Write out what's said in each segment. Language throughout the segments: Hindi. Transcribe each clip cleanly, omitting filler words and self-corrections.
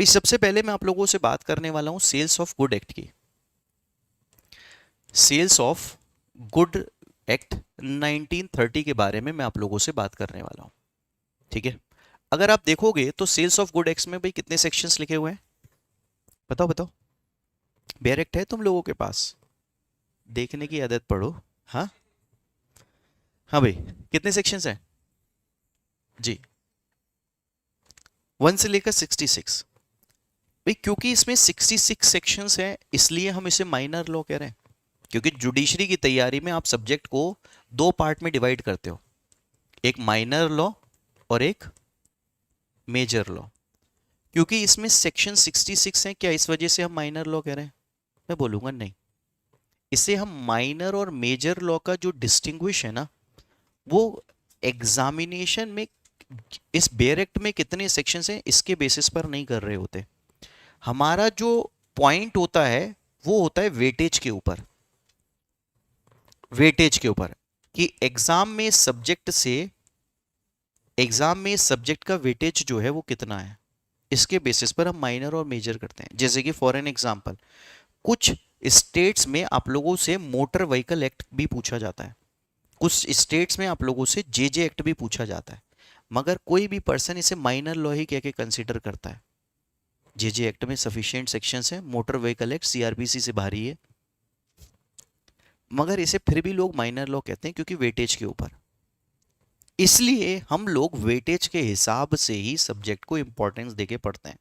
भाई सबसे पहले मैं आप लोगों से बात करने वाला हूं सेल्स ऑफ गुड एक्ट की। सेल्स ऑफ गुड एक्ट 1930 के बारे में मैं आप लोगों से बात करने वाला हूं। ठीक है, अगर आप देखोगे तो सेल्स ऑफ गुड एक्ट में भाई कितने सेक्शंस लिखे हुए हैं? बताओ बताओ, बेयर एक्ट है तुम लोगों के पास? देखने की आदत पड़ो। हाँ हाँ भाई, कितने सेक्शंस हैं जी? 1 से लेकर 66। भाई क्योंकि इसमें 66 सेक्शंस हैं इसलिए हम इसे माइनर लॉ कह रहे हैं। क्योंकि जुडिशरी की तैयारी में आप सब्जेक्ट को दो पार्ट में डिवाइड करते हो, एक माइनर लॉ और एक मेजर लॉ। क्योंकि इसमें सेक्शन 66 है, क्या इस वजह से हम माइनर लॉ कह रहे हैं? मैं बोलूंगा नहीं। इसे हम माइनर और मेजर लॉ का जो डिस्टिंग्विश है ना, वो एग्जामिनेशन में इस बेयर एक्ट में कितने सेक्शंस हैं इसके बेसिस पर नहीं कर रहे होते। हमारा जो पॉइंट होता है वो होता है वेटेज के ऊपर। वेटेज के ऊपर कि एग्जाम में सब्जेक्ट का वेटेज जो है वो कितना है, इसके बेसिस पर हम माइनर और मेजर करते हैं। जैसे कि फॉर एन एग्जांपल, कुछ स्टेट्स में आप लोगों से मोटर व्हीकल एक्ट भी पूछा जाता है, कुछ स्टेट्स में आप लोगों से जेजे एक्ट भी पूछा जाता है, मगर कोई भी पर्सन इसे माइनर लॉ ही कह के कंसिडर करता है। जेजे एक्ट में सफिशिएंट सेक्शंस हैं, मोटर व्हीकल एक्ट सीआरपीसी से भारी है, मगर इसे फिर भी लोग माइनर लॉ कहते हैं क्योंकि वेटेज के ऊपर। इसलिए हम लोग वेटेज के हिसाब से ही सब्जेक्ट को इंपॉर्टेंस देके पढ़ते हैं।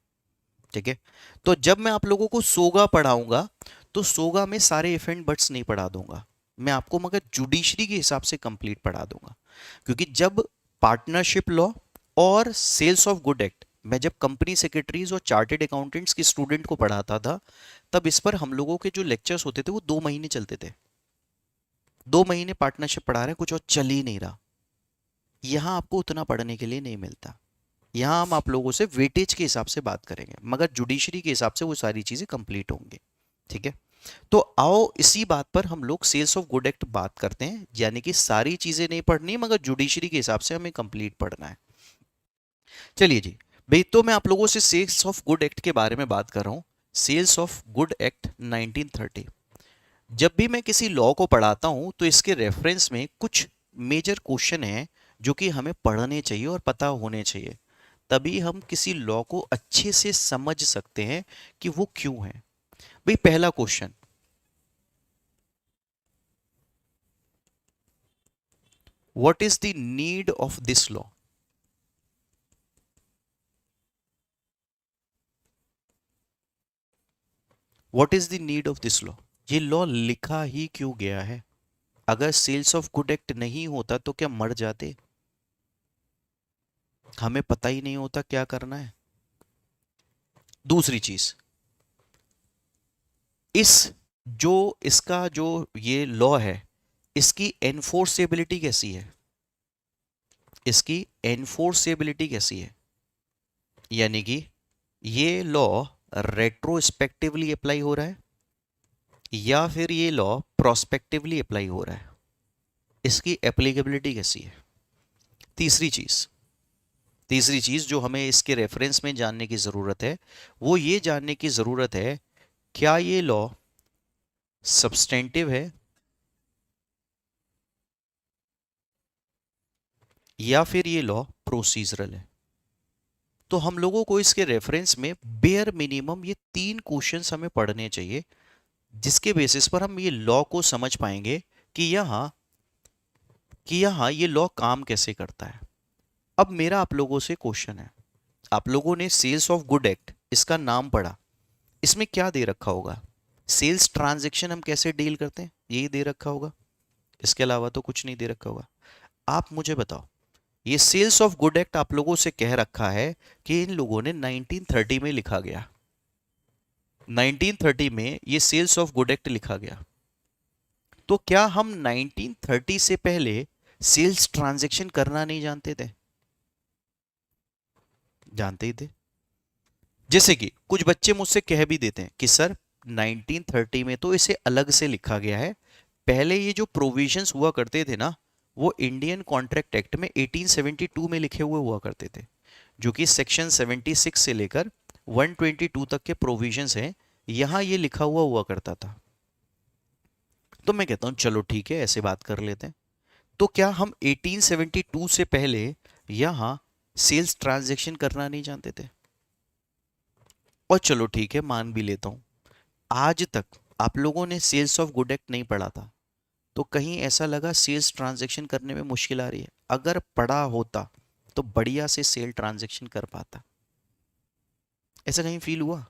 ठीक है, तो जब मैं आप लोगों को सोगा पढ़ाऊंगा तो सोगा में सारे इफ एंड बट्स नहीं पढ़ा दूंगा, मैं आपको मगर जुडिशरी के हिसाब से कंप्लीट पढ़ा दूंगा। क्योंकि जब पार्टनरशिप लॉ और सेल्स ऑफ गुड एक्ट मैं जब कंपनी सेक्रेटरीज और चार्टेड अकाउंटेंट्स के स्टूडेंट को पढ़ाता था, तब इस पर हम लोगों के जो लेक्चर्स होते थे वो 2 महीने चलते थे। 2 महीने पार्टनरशिप पढ़ा रहे हैं, कुछ और चल ही नहीं रहा। यहां आपको उतना पढ़ने के लिए नहीं मिलता। यहां हम आप लोगों से वेटेज के हिसाब से बात करेंगे, मगर जुडिशरी के हिसाब से वो सारी चीजें कंप्लीट होंगी। ठीक है, तो आओ इसी बात पर हम लोग सेल्स ऑफ गुड एक्ट बात करते हैं। यानी कि सारी चीजें नहीं पढ़नी मगर जुडिशरी के हिसाब से हमें कंप्लीट पढ़ना है। चलिए जी भाई, तो मैं आप लोगों से सेल्स ऑफ गुड एक्ट के बारे में बात कर रहा हूं। Sales of good act 1930। जब भी मैं किसी लॉ को पढ़ाता हूं तो इसके रेफरेंस में कुछ मेजर क्वेश्चन हैं जो कि हमें पढ़ने चाहिए और पता होने चाहिए, तभी हम किसी लॉ को अच्छे से समझ सकते हैं कि वो क्यों है। भाई पहला question, what is the need of this law? What is the need of this law? ये लॉ लिखा ही क्यों गया है? अगर सेल्स ऑफ गुड एक्ट नहीं होता तो क्या मर जाते? हमें पता ही नहीं होता क्या करना है। दूसरी चीज, इस जो इसका जो ये लॉ है, इसकी एनफोर्सेबिलिटी कैसी है? इसकी एनफोर्सेबिलिटी कैसी है? यानी कि ये लॉ रेट्रोस्पेक्टिवली अप्लाई हो रहा है या फिर ये लॉ प्रोस्पेक्टिवली अप्लाई हो रहा है, इसकी एप्लीकेबिलिटी कैसी है? तीसरी चीज जो हमें इसके रेफरेंस में जानने की जरूरत है, वो ये जानने की जरूरत है, क्या ये लॉ सब्सटेंटिव है या फिर ये लॉ प्रोसीजरल है? तो हम लोगों को इसके रेफरेंस में बेयर मिनिमम ये 3 क्वेश्चंस हमें पढ़ने चाहिए, जिसके बेसिस पर हम ये लॉ को समझ पाएंगे कि यहाँ ये लॉ काम कैसे करता है। अब मेरा आप लोगों से क्वेश्चन है, आप लोगों ने सेल्स ऑफ गुड एक्ट इसका नाम पढ़ा, इसमें क्या दे रखा होगा? सेल्स ट्रांजैक्शन हम कैसे डील करते हैं यही दे रखा होगा, इसके अलावा तो कुछ नहीं दे रखा होगा। आप मुझे बताओ, ये सेल्स ऑफ गुड एक्ट आप लोगों से कह रखा है कि इन लोगों ने 1930 में लिखा गया, 1930 में ये सेल्स ऑफ गुड एक्ट लिखा गया, तो क्या हम 1930 से पहले सेल्स ट्रांजैक्शन करना नहीं जानते थे? जानते ही थे। जैसे कि कुछ बच्चे मुझसे कह भी देते हैं कि सर 1930 में तो इसे अलग से लिखा गया है, पहले ये जो प्रोविजंस हुआ करते थे ना, वो इंडियन कॉन्ट्रैक्ट एक्ट में 1872 में लिखे हुए हुआ करते थे, जो कि सेक्शन 76 से लेकर 122 तक के प्रोविजंस हैं, यहां ये लिखा हुआ हुआ करता था। तो मैं कहता हूं चलो ठीक है, ऐसे बात कर लेते हैं। तो क्या हम 1872 से पहले यहां सेल्स ट्रांजैक्शन करना नहीं जानते थे? और चलो ठीक है, मान भी लेता हूं आज तक आप लोगों ने सेल्स ऑफ गुड एक्ट नहीं पढ़ा था, तो कहीं ऐसा लगा सेल्स ट्रांजैक्शन करने में मुश्किल आ रही है? अगर पढ़ा होता तो बढ़िया से सेल ट्रांजैक्शन कर पाता। ऐसा कहीं फील हुआ?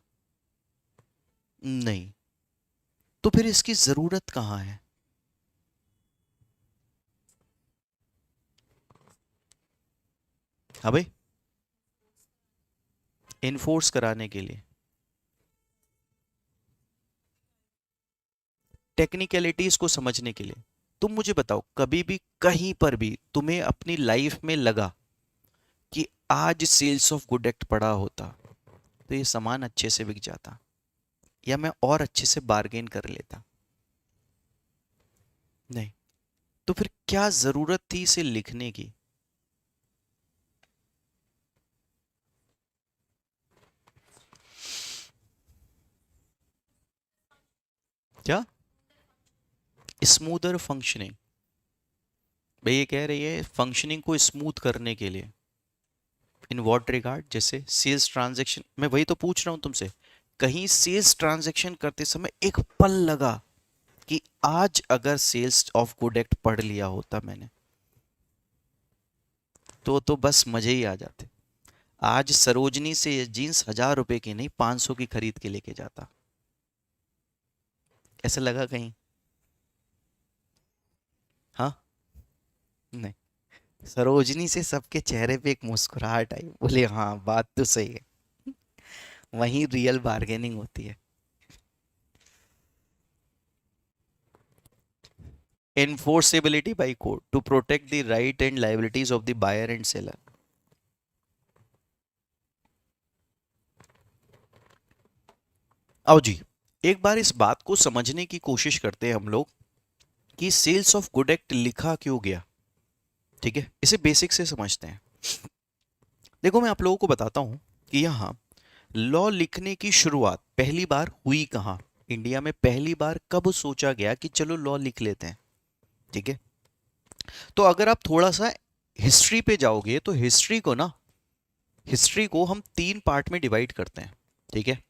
नहीं। तो फिर इसकी जरूरत कहां है? हाँ भाई, इन्फोर्स कराने के लिए, टेक्निकलिटीज को समझने के लिए। तुम मुझे बताओ, कभी भी कहीं पर भी तुम्हें अपनी लाइफ में लगा कि आज सेल्स ऑफ गुड एक्ट पढ़ा होता तो ये सामान अच्छे से बिक जाता, या मैं और अच्छे से बार्गेन कर लेता? नहीं। तो फिर क्या जरूरत थी इसे लिखने की? क्या? Smoother functioning. भाई ये कह रही है फंक्शनिंग को स्मूथ करने के लिए। In what regard? जैसे सेल्स ट्रांजैक्शन, मैं वही तो पूछ रहा हूं तुमसे। कहीं सेल्स ट्रांजैक्शन करते समय एक पल लगा कि आज अगर सेल्स ऑफ गुड एक्ट पढ़ लिया होता मैंने, तो बस मजे ही आ जाते। आज सरोजनी से ये जीन्स 1000 रुपए की नहीं 500 की खरीद के लेके जाता। ऐसा लगा कहीं? हाँ? नहीं। सरोजनी से सबके चेहरे पे एक मुस्कुराहट आई, बोले हाँ बात तो सही है। वहीं रियल बार्गेनिंग होती है। Enforceability by court to protect the right and liabilities of the buyer and seller. आओ जी, एक बार इस बात को समझने की कोशिश करते हैं हम लोग कि सेल्स ऑफ गुड एक्ट लिखा क्यों गया। ठीक है, इसे बेसिक से समझते हैं। देखो, मैं आप लोगों को बताता हूं कि यहाँ लॉ लिखने की शुरुआत पहली बार हुई कहाँ। इंडिया में पहली बार कब सोचा गया कि चलो लॉ लिख लेते हैं? ठीक है, तो अगर आप थोड़ा सा हिस्ट्री पे जाओगे तो हिस्ट्री को हम 3 पार्ट में डिवाइड करते हैं। ठीक है,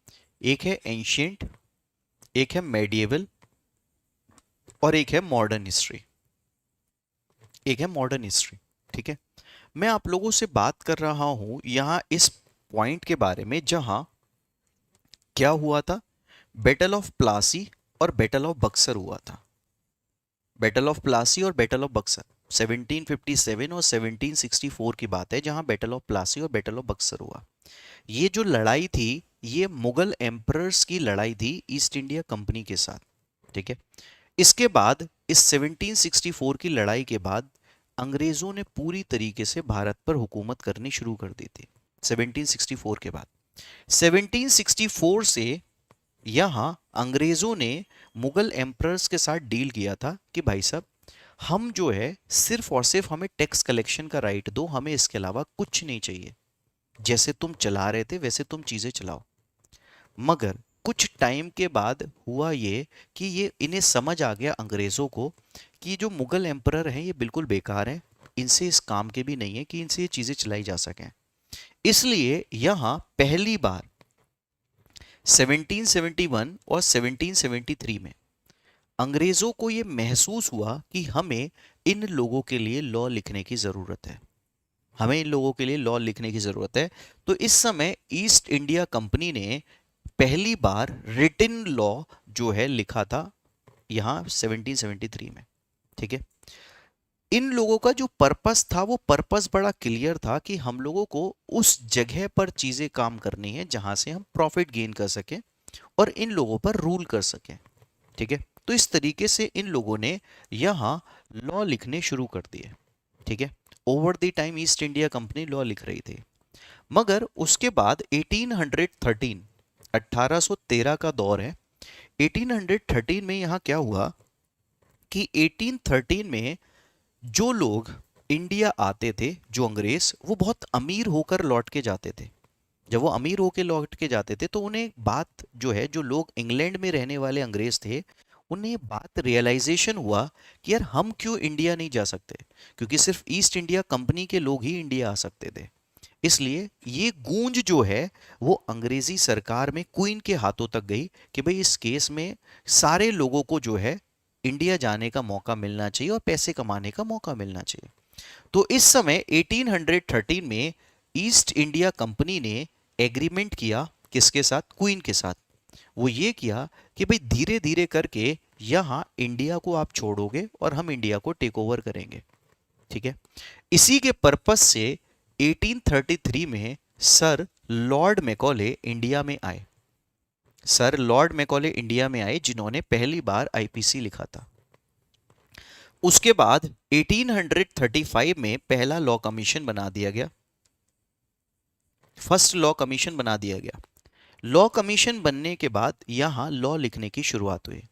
एक है एंशियंट, एक है मेडिएवल, और एक है मॉडर्न हिस्ट्री। ठीक है, मैं आप लोगों से बात कर रहा हूं यहां इस पॉइंट के बारे में जहां क्या हुआ था, बैटल ऑफ प्लासी और बैटल ऑफ बक्सर हुआ था। बैटल ऑफ प्लासी और बैटल ऑफ बक्सर 1757 और 1764 की बात है, जहां बैटल ऑफ प्लासी और बैटल ऑफ बक्सर हुआ। ये जो लड़ाई थी, ये मुगल एम्परर्स की लड़ाई थी ईस्ट इंडिया कंपनी के साथ। ठीक है, इसके बाद इस 1764 की लड़ाई के बाद अंग्रेजों ने पूरी तरीके से भारत पर हुकूमत करनी शुरू कर दी थी। 1764 के बाद 1764 से यहां अंग्रेजों ने मुगल एम्परर्स के साथ डील किया था कि भाई साहब, हम जो है सिर्फ और सिर्फ हमें टैक्स कलेक्शन का राइट दो, हमें इसके अलावा कुछ नहीं चाहिए। जैसे तुम चला रहे थे वैसे तुम चीजें चलाओ। मगर कुछ टाइम के बाद हुआ ये कि ये इन्हें समझ आ गया अंग्रेजों को कि जो मुगल एम्परर हैं ये बिल्कुल बेकार हैं, इनसे इस काम के भी नहीं है कि इनसे ये चीजें चलाई जा सकें। इसलिए यहां पहली बार 1771 और 1773 में अंग्रेजों को ये महसूस हुआ कि हमें इन लोगों के लिए लॉ लिखने की जरूरत है। तो इस समय ईस्ट इंडिया कंपनी ने पहली बार रिटन लॉ जो है लिखा था यहां 1773 में। ठीक है, इन लोगों का जो पर्पस था वो पर्पस बड़ा क्लियर था कि हम लोगों को उस जगह पर चीजें काम करनी है जहां से हम प्रॉफिट गेन कर सकें और इन लोगों पर रूल कर सकें। ठीक है, तो इस तरीके से इन लोगों ने यहां लॉ लिखने शुरू कर दिए। ठीक है, over the time east India company law लिख रही थी। मगर उसके बाद 1813 1813 का दौर है। 1813 में यहां क्या हुआ कि 1813 में जो लोग इंडिया आते थे, जो अंग्रेज, वो बहुत अमीर होकर लौट के जाते थे। जब वो अमीर होके लौट के जाते थे तो उन्हें बात जो है, जो लोग इंग्लैंड में रहने वाले अंग्रेज थे, उन्हें बात रियलाइजेशन हुआ कि यार हम क्यों इंडिया नहीं जा सकते, क्योंकि सिर्फ ईस्ट इंडिया कंपनी के लोग ही इंडिया आ सकते थे। इसलिए ये गूंज जो है वो अंग्रेजी सरकार में क्वीन के हाथों तक गई कि भाई इस केस में सारे लोगों को जो है इंडिया जाने का मौका मिलना चाहिए और पैसे कमाने का मौका मिलना चाहिए। तो इस समय 1813 में ईस्ट इंडिया कंपनी ने एग्रीमेंट किया, किसके साथ? क्वीन के साथ। वो ये किया कि भाई धीरे धीरे करके यहाँ इंडिया को आप छोड़ोगे और हम इंडिया को टेक ओवर करेंगे। ठीक है। इसी के पर्पस से 1833 में सर लॉर्ड मैकॉले इंडिया में आए। सर लॉर्ड मैकॉले इंडिया में आए, जिन्होंने पहली बार आईपीसी लिखा था। उसके बाद 1835 में पहला लॉ कमीशन बना दिया गया, फर्स्ट लॉ कमीशन बना दिया गया। लॉ कमीशन बनने के बाद यहां लॉ लिखने की शुरुआत हुई।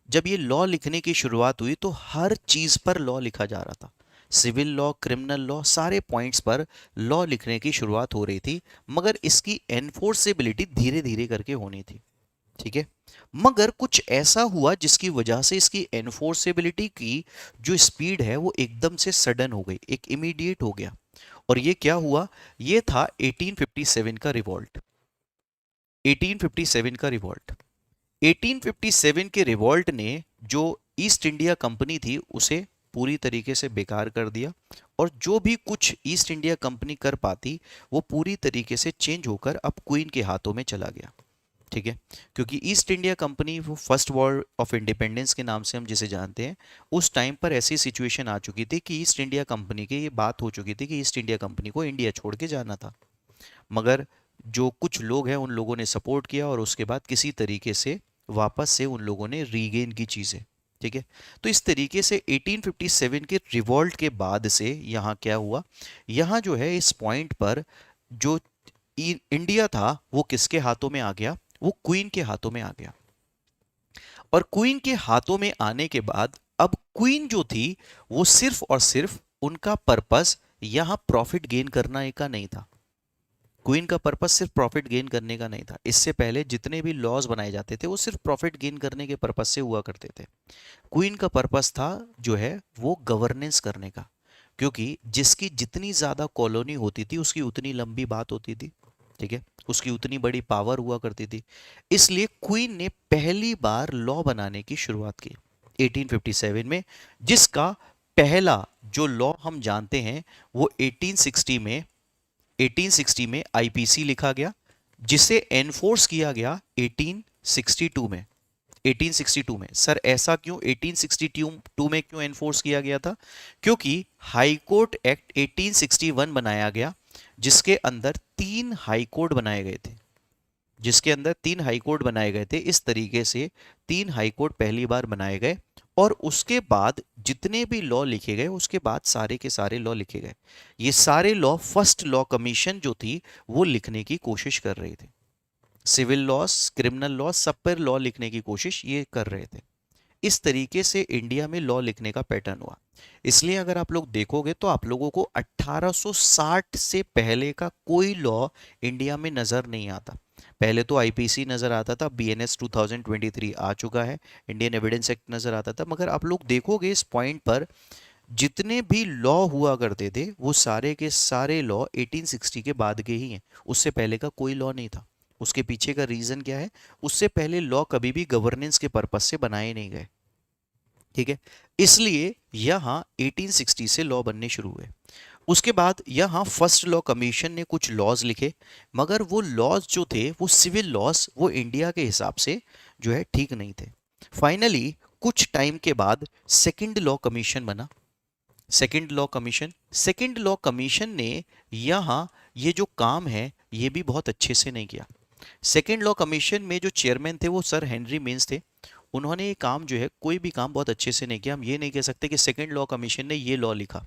जब ये लॉ लिखने की शुरुआत हुई तो हर चीज पर लॉ लिखा जा रहा था, सिविल लॉ, क्रिमिनल लॉ, सारे पॉइंट्स पर लॉ लिखने की शुरुआत हो रही थी, मगर इसकी एनफोर्सेबिलिटी धीरे धीरे करके होनी थी। ठीक है। मगर कुछ ऐसा हुआ जिसकी वजह से इसकी एनफोर्सेबिलिटी की जो स्पीड है वो एकदम से सडन हो गई, एक इमीडिएट हो गया। और ये क्या हुआ? ये था 1857 का रिवॉल्ट। 1857 का रिवॉल्ट। 1857 के रिवॉल्ट ने जो ईस्ट इंडिया कंपनी थी उसे पूरी तरीके से बेकार कर दिया, और जो भी कुछ ईस्ट इंडिया कंपनी कर पाती वो पूरी तरीके से चेंज होकर अब क्वीन के हाथों में चला गया। ठीक है। क्योंकि ईस्ट इंडिया कंपनी, वो फर्स्ट वॉर ऑफ इंडिपेंडेंस के नाम से हम जिसे जानते हैं, उस टाइम पर ऐसी सिचुएशन आ चुकी थी कि ईस्ट इंडिया कंपनी की ये बात हो चुकी थी कि ईस्ट इंडिया कंपनी को इंडिया छोड़ के जाना था। मगर जो कुछ लोग हैं उन लोगों ने सपोर्ट किया और उसके बाद किसी तरीके से वापस से उन लोगों ने रीगेन की चीज़ें। ठीक है। तो इस तरीके से 1857 के रिवॉल्ट के बाद से यहाँ क्या हुआ, यहाँ जो है इस पॉइंट पर जो इंडिया था वो किसके हाथों में आ गया? वो क्वीन के हाथों में आ गया। और क्वीन के हाथों में आने के बाद अब क्वीन जो थी वो सिर्फ और सिर्फ उनका पर्पस यहां प्रॉफिट गेन करने का नहीं था। क्वीन का पर्पस सिर्फ प्रॉफिट गेन करने का नहीं था। इससे पहले जितने भी लॉज बनाए जाते थे वो सिर्फ प्रॉफिट गेन करने के पर्पस से हुआ करते थे। क्वीन का पर्पस था जो है वो गवर्नेंस करने का, क्योंकि जिसकी जितनी ज्यादा कॉलोनी होती थी उसकी उतनी लंबी बात होती थी। ठीक है। उसकी उतनी बड़ी पावर हुआ करती थी। इसलिए क्वीन ने पहली बार लॉ बनाने की शुरुआत की 1857 में, जिसका पहला जो लॉ हम जानते हैं वो 1860 में आईपीसी लिखा गया, जिसे एनफोर्स किया गया 1862 में। 1862 में सर ऐसा क्यों 1862 में क्यों एनफोर्स किया गया था? क्योंकि हाई कोर्ट एक्ट 1861 बनाया गया, जिसके अंदर 3 हाई कोर्ट बनाए गए थे। जिसके अंदर 3 हाई कोर्ट बनाए गए थे। इस तरीके से 3 हाई कोर्ट पहली बार बनाए गए, और उसके बाद जितने भी लॉ लिखे गए उसके बाद सारे के सारे लॉ लिखे गए। ये सारे लॉ फर्स्ट लॉ कमीशन जो थी वो लिखने की कोशिश कर रही थी। सिविल लॉस, क्रिमिनल लॉ, सब पर लॉ लिखने की कोशिश ये कर रहे थे। इस तरीके से इंडिया में लॉ लिखने का पैटर्न हुआ। इसलिए अगर आप लोग देखोगे तो आप लोगों को 1860 से पहले का कोई लॉ इंडिया में नजर नहीं आता। पहले तो आईपीसी नजर आता था, बीएनएस 2023 आ चुका है, इंडियन एविडेंस एक्ट नजर आता था, मगर आप लोग देखोगे इस पॉइंट पर जितने भी लॉ हुआ करते थे वो सारे के सारे लॉ 1860 के बाद के ही हैं। उससे पहले का कोई लॉ नहीं था। उसके पीछे का रीजन क्या है? उससे पहले लॉ कभी भी गवर्नेंस के पर्पस से बनाए नहीं गए। ठीक है। इसलिए यहां 1860 से लॉ बनने शुरू हुए। उसके बाद यहां फर्स्ट लॉ कमीशन ने कुछ लॉज लिखे, मगर वो लॉज जो थे वो सिविल लॉज, वो इंडिया के हिसाब से जो है ठीक नहीं थे। फाइनली कुछ टाइम के बाद सेकंड लॉ कमीशन बना। सेकंड लॉ कमीशन ने यहां ये जो काम है ये भी बहुत अच्छे से नहीं किया। सेकंड लॉ कमीशन में जो चेयरमैन थे वो सर हेनरी मेंस थे। उन्होंने ये काम जो है कोई भी काम बहुत अच्छे से नहीं किया। हम ये नहीं कह सकते कि सेकंड लॉ कमीशन ने ये लॉ लिखा।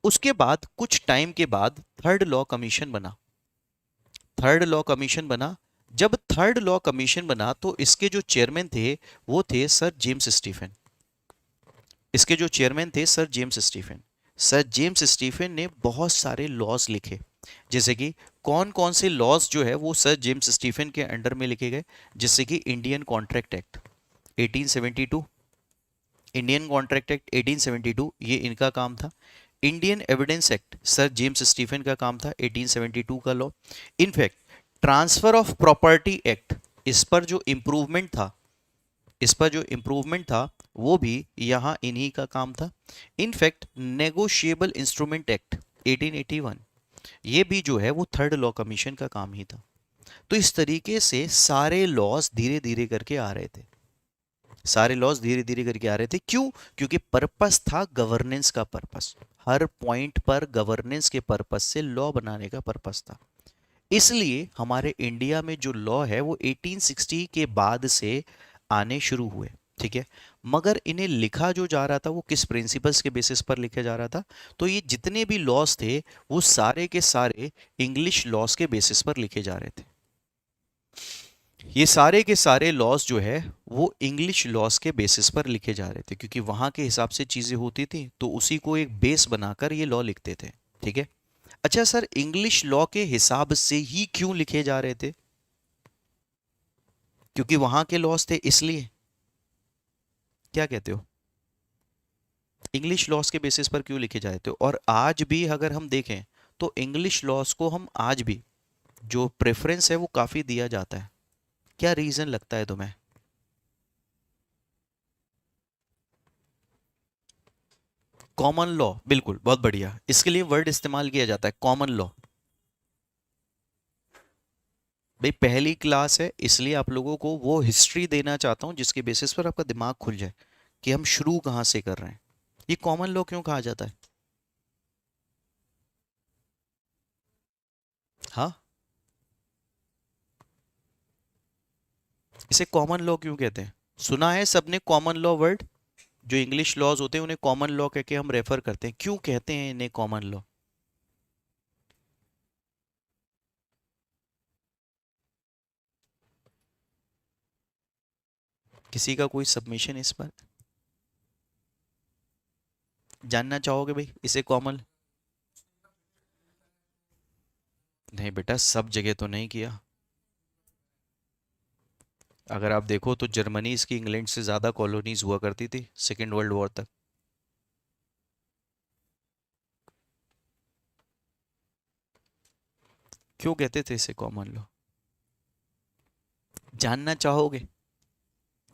उसके बाद कुछ टाइम के बाद थर्ड लॉ कमीशन बना। थर्ड लॉ कमीशन बना। जब थर्ड लॉ कमीशन बना तो इसके जो चेयरमैन थे वो थे सर जेम्स स्टीफन। इसके जो चेयरमैन थे sir James Stephen. Sir James Stephen ने बहुत सारे लॉज लिखे जैसे कि कौन कौन से लॉज जो है वो सर जेम्स स्टीफन के अंडर में लिखे गए, जैसे कि Indian contract act 1872, Indian contract act 1872 ये इनका काम था। Indian evidence act sir James Stephen का काम था, 1872 का law. In fact transfer of property act, इस पर जो इम्प्रूवमेंट था, इस पर जो इम्प्रूवमेंट था वो भी यहाँ इन्हीं का काम था। इनफैक्ट नेगोशिएबल इंस्ट्रूमेंट एक्ट 1881, ये भी जो है वो थर्ड लॉ कमीशन का काम ही था। तो इस तरीके से सारे लॉज धीरे धीरे करके आ रहे थे, सारे लॉज धीरे धीरे करके आ रहे थे। क्यों? क्योंकि पर्पस था गवर्नेंस का पर्पस, हर पॉइंट पर गवर्नेंस के पर्पस से लॉ बनाने का पर्पस था। इसलिए हमारे इंडिया में जो लॉ है वो 1860 के बाद से आने शुरू हुए, ठीक है। मगर इन्हें लिखा जो जा रहा था वो किस प्रिंसिपल्स के बेसिस पर लिखा जा रहा था? तो ये जितने भी लॉज थे वो सारे के सारे इंग्लिश लॉज के बेसिस पर लिखे जा रहे थे। ये सारे के सारे लॉज जो है वो इंग्लिश लॉज के बेसिस पर लिखे जा रहे थे, क्योंकि वहां के हिसाब से चीजें होती थी तो उसी को एक बेस बनाकर ये लॉ लिखते थे, ठीक है। अच्छा सर, इंग्लिश लॉ के हिसाब से ही क्यों लिखे जा रहे थे? क्योंकि वहां के लॉज थे इसलिए? क्या कहते हो? इंग्लिश लॉज के बेसिस पर क्यों लिखे जाते हो? और आज भी अगर हम देखें तो इंग्लिश लॉज को हम आज भी जो प्रेफरेंस है वो काफी दिया जाता है। क्या रीजन लगता है तुम्हें? कॉमन लॉ, बिल्कुल, बहुत बढ़िया, इसके लिए वर्ड इस्तेमाल किया जाता है कॉमन लॉ। भाई पहली क्लास है इसलिए आप लोगों को वो हिस्ट्री देना चाहता हूं जिसके बेसिस पर आपका दिमाग खुल जाए कि हम शुरू कहां से कर रहे हैं। ये कॉमन लॉ क्यों कहा जाता है? हाँ, इसे कॉमन लॉ क्यों कहते हैं? सुना है सबने कॉमन लॉ वर्ड? जो इंग्लिश लॉज होते हैं उन्हें कॉमन लॉ कह के हम रेफर करते हैं, क्यों कहते हैं इन्हें कॉमन लॉ? किसी का कोई सबमिशन इस पर जानना चाहोगे भाई इसे कॉमन? नहीं बेटा, सब जगह तो नहीं किया। अगर आप देखो तो जर्मनी इसकी इंग्लैंड से ज़्यादा कॉलोनीज हुआ करती थी सेकेंड वर्ल्ड वॉर तक। क्यों कहते थे इसे कॉमन लॉ? जानना चाहोगे?